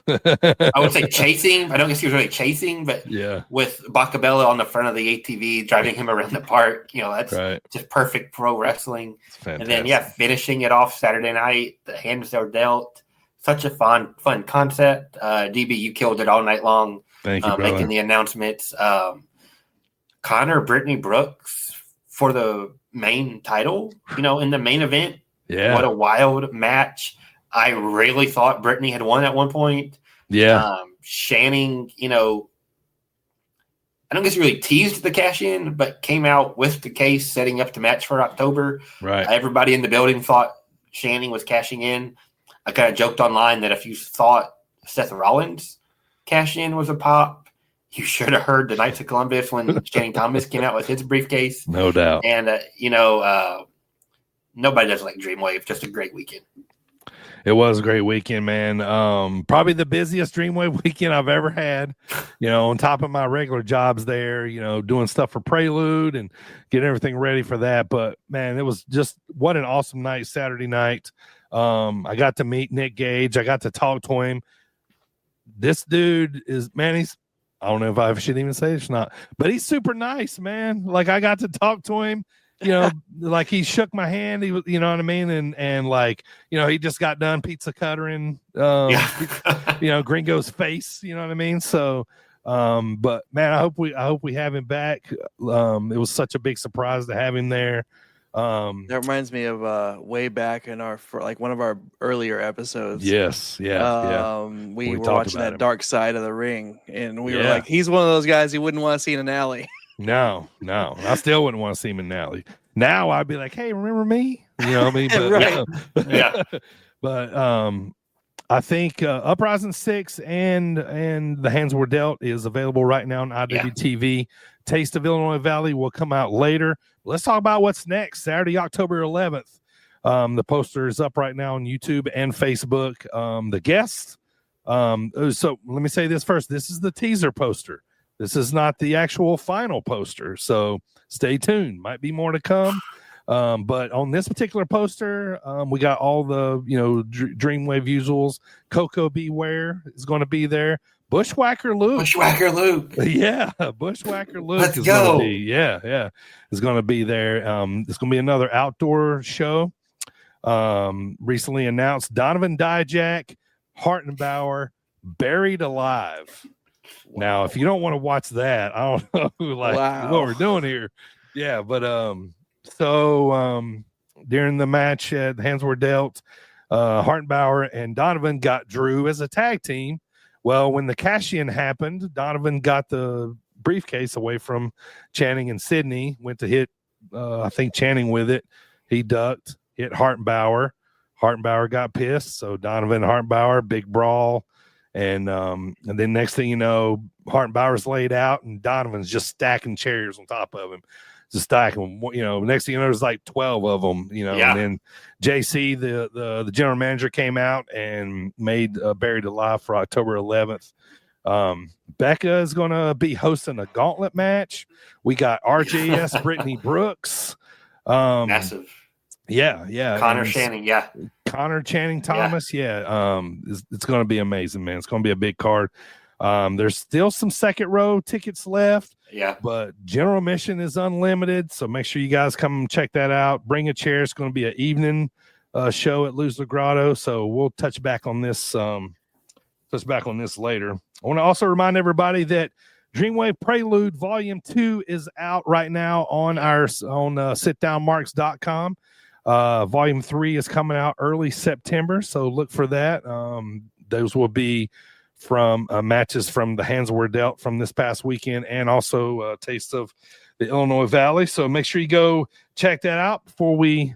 I would say chasing. I don't guess he was really chasing, but with Bacabella on the front of the ATV, driving him around the park, that's just perfect pro wrestling. And then, finishing it off Saturday night, the hands are dealt. Such a fun concept. DB, you killed it all night long. Thank you, making the announcements. Connor, Brittany Brooks for the main title, in the main event. Yeah. What a wild match. I really thought Brittany had won at one point. Yeah. Channing, I don't guess he really teased the cash in, but came out with the case setting up the match for October. Right. Everybody in the building thought Channing was cashing in. I kind of joked online that if you thought Seth Rollins cash in was a pop, you should have heard the Knights of Columbus when Channing Thomas came out with his briefcase. No doubt. And, nobody does like Dreamwave. Just a great weekend. It was a great weekend, man. Probably the busiest Dreamwave weekend I've ever had, on top of my regular jobs there, doing stuff for Prelude and getting everything ready for that. But, man, it was just what an awesome night Saturday night. I got to meet Nick Gage. I got to talk to him. This dude is, man, I don't know if I should even say it's not, but he's super nice, man. Like, I got to talk to him. Like he shook my hand. He was, you know what I mean, and like, he just got done pizza cuttering, Gringo's face. You know what I mean. So, but man, I hope we have him back. It was such a big surprise to have him there. That reminds me of way back in one of our earlier episodes. Yes, yeah. We were watching that Dark Side of the Ring, and we were like, he's one of those guys you wouldn't want to see in an alley. No. I still wouldn't want to see him in Nally. Now I'd be like, hey, remember me? You know what I mean? But, right. Yeah. But I think Uprising 6 and The Hands Were Dealt is available right now on IWTV. Taste of Illinois Valley will come out later. Let's talk about what's next. Saturday, October 11th. The poster is up right now on YouTube and Facebook. The guests. So let me say this first. This is the teaser poster. This is not the actual final poster, so stay tuned. Might be more to come. But on this particular poster, we got all the Dreamwave usuals. Coco Beware is going to be there. Bushwhacker Luke. Yeah, Bushwhacker Luke. Let's is go. Gonna be, is going to be there. It's going to be another outdoor show. Recently announced Donovan Dijak, Hartenbauer, Buried Alive. Now, if you don't want to watch that, I don't know what we're doing here. Yeah, but during the match, the hands were dealt. Hartenbauer and Donovan got Drew as a tag team. Well, when the cash-in happened, Donovan got the briefcase away from Channing and Sydney. Went to hit, I think, Channing with it. He ducked, hit Hartenbauer. Hartenbauer got pissed, so Donovan and Hartenbauer, big brawl. And then next thing you know, Hartenbauer's laid out and Donovan's just stacking chairs on top of him. Just stacking them. Next thing you know, there's like 12 of them, and then JC, the general manager, came out and made Buried Alive for October 11th. Becca is going to be hosting a gauntlet match. We got RJS, Brittany Brooks. Massive. Yeah. Connor Channing, Connor Channing Thomas, it's going to be amazing, man. It's going to be a big card. There's still some second row tickets left. Yeah. But general admission is unlimited, so make sure you guys come check that out. Bring a chair. It's going to be an evening show at Luz La Grotto, so we'll touch back on this touch back on this later. I want to also remind everybody that Dreamwave Prelude Volume 2 is out right now on sitdownmarks.com. Volume 3 is coming out early September, so look for that. Those will be from matches from the Hands Were Dealt from this past weekend, and also a taste of the Illinois Valley. So make sure you go check that out before we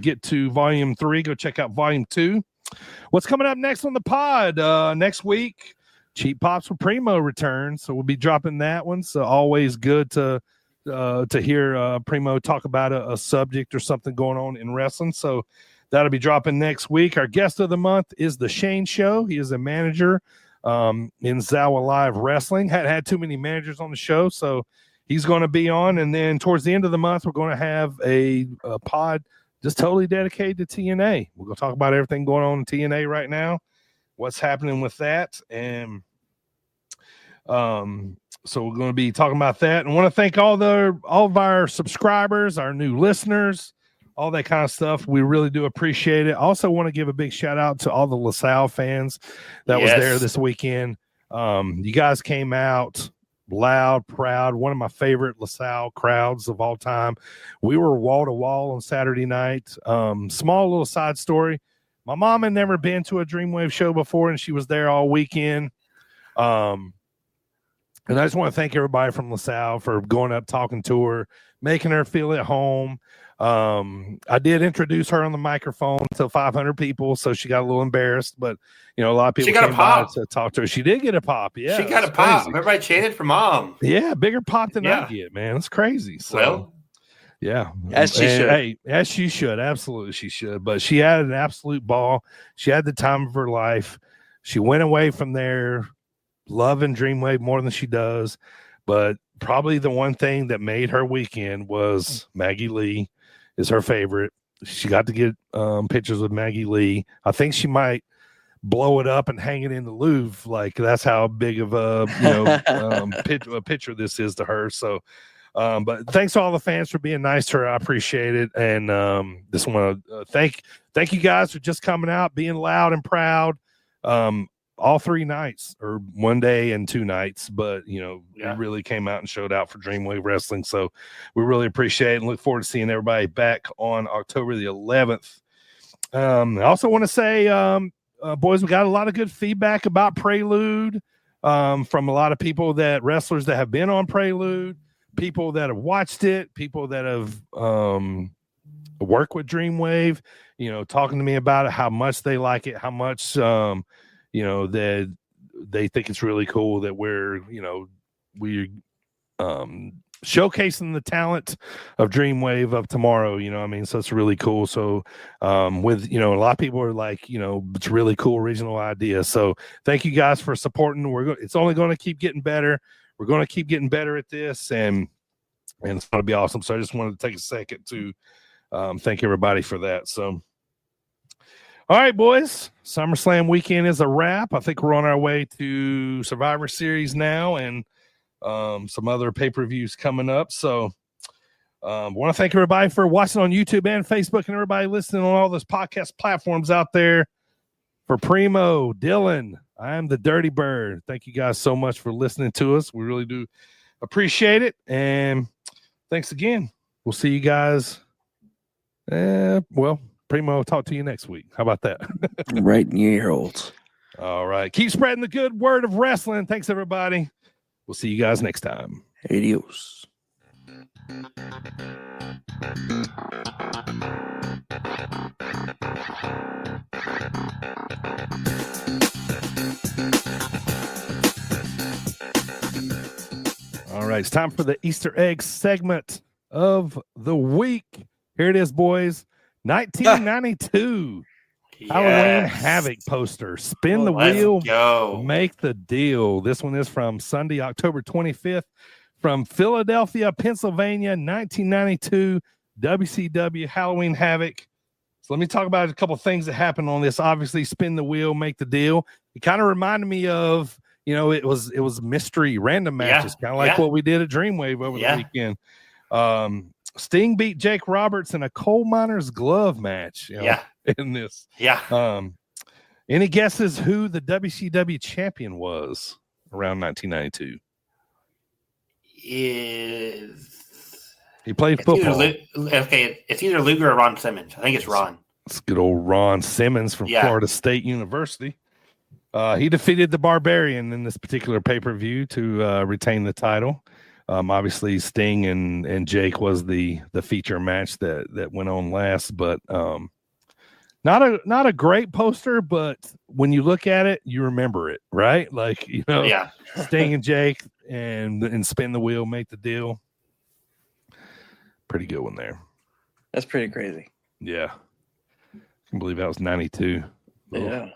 get to Volume 3. Go check out Volume 2. What's coming up next on the pod? Next week, Cheap Pops with Primo returns, so we'll be dropping that one. So always good to hear Primo talk about a subject or something going on in wrestling. So that'll be dropping next week. Our guest of the month is the Shane Show. He is a manager in Zawa Live Wrestling. Hadn't had too many managers on the show, so he's going to be on. And then towards the end of the month, we're going to have a pod just totally dedicated to TNA. We're going to talk about everything going on in TNA right now, what's happening with that. And so we're going to be talking about that. And I want to thank all of our subscribers, our new listeners, all that kind of stuff. We really do appreciate it. I also want to give a big shout out to all the LaSalle fans that was there this weekend. You guys came out loud, proud, one of my favorite LaSalle crowds of all time. We were wall to wall on Saturday night. Small little side story. My mom had never been to a Dreamwave show before, and she was there all weekend. And I just want to thank everybody from LaSalle for going up, talking to her, making her feel at home. I did introduce her on the microphone to 500 people, so she got a little embarrassed, but a lot of people came by to talk to her. She did get a pop. Yeah, she got a pop. Everybody chanted for Mom. Yeah, bigger pop than I get, man. It's crazy. So, yeah, as she should. Hey, as she should. Absolutely, she should. But she had an absolute ball. She had the time of her life. She went away from there loving Dreamwave more than she does. But probably the one thing that made her weekend was Maggie Lee is her favorite. She got to get pictures with Maggie Lee. I think she might blow it up and hang it in the Louvre. Like, that's how big of a picture this is to her. So, but thanks to all the fans for being nice to her. I appreciate it. And just want to thank you guys for just coming out, being loud and proud. All 3 nights, or one day and 2 nights, but we really came out and showed out for Dreamwave Wrestling. So we really appreciate it and look forward to seeing everybody back on October the 11th. I also want to say, boys, we got a lot of good feedback about Prelude from a lot of people, wrestlers that have been on Prelude, people that have watched it, people that have worked with Dreamwave, talking to me about it, how much they like it, how much that they think it's really cool that we're showcasing the talent of Dreamwave of tomorrow. So it's really cool. So with a lot of people are like, it's a really cool original idea. So thank you guys for supporting. It's only going to keep getting better. We're going to keep getting better at this, and it's going to be awesome. So I just wanted to take a second to thank everybody for that. So. All right, boys. SummerSlam weekend is a wrap. I think we're on our way to Survivor Series now, and some other pay-per-views coming up. So I want to thank everybody for watching on YouTube and Facebook, and everybody listening on all those podcast platforms out there. For Primo, Dylan, I am the Dirty Bird. Thank you guys so much for listening to us. We really do appreciate it. And thanks again. We'll see you guys. Primo, I'll talk to you next week. How about that? Right in your ear holes. All right. Keep spreading the good word of wrestling. Thanks, everybody. We'll see you guys next time. Adios. All right. It's time for the Easter egg segment of the week. Here it is, boys. 1992 Halloween Havoc poster. Spin the wheel, make the deal. This one is from Sunday, October 25th, from Philadelphia, Pennsylvania, 1992 WCW Halloween Havoc. So let me talk about a couple of things that happened on this. Obviously, spin the wheel, make the deal. It kind of reminded me of, it was mystery random matches, kind of like what we did at Dreamwave over the weekend. Sting beat Jake Roberts in a coal miner's glove match. In this. Any guesses who the WCW champion was around 1992? He played football. It's either Luger or Ron Simmons. I think it's Ron. It's good old Ron Simmons from Florida State University. He defeated the Barbarian in this particular pay-per-view to retain the title. Obviously, Sting and Jake was the feature match that went on last, but not a great poster. But when you look at it, you remember it, right? Like, Sting and Jake and spin the wheel, make the deal. Pretty good one there. That's pretty crazy. Yeah, I can believe that was 92. Yeah.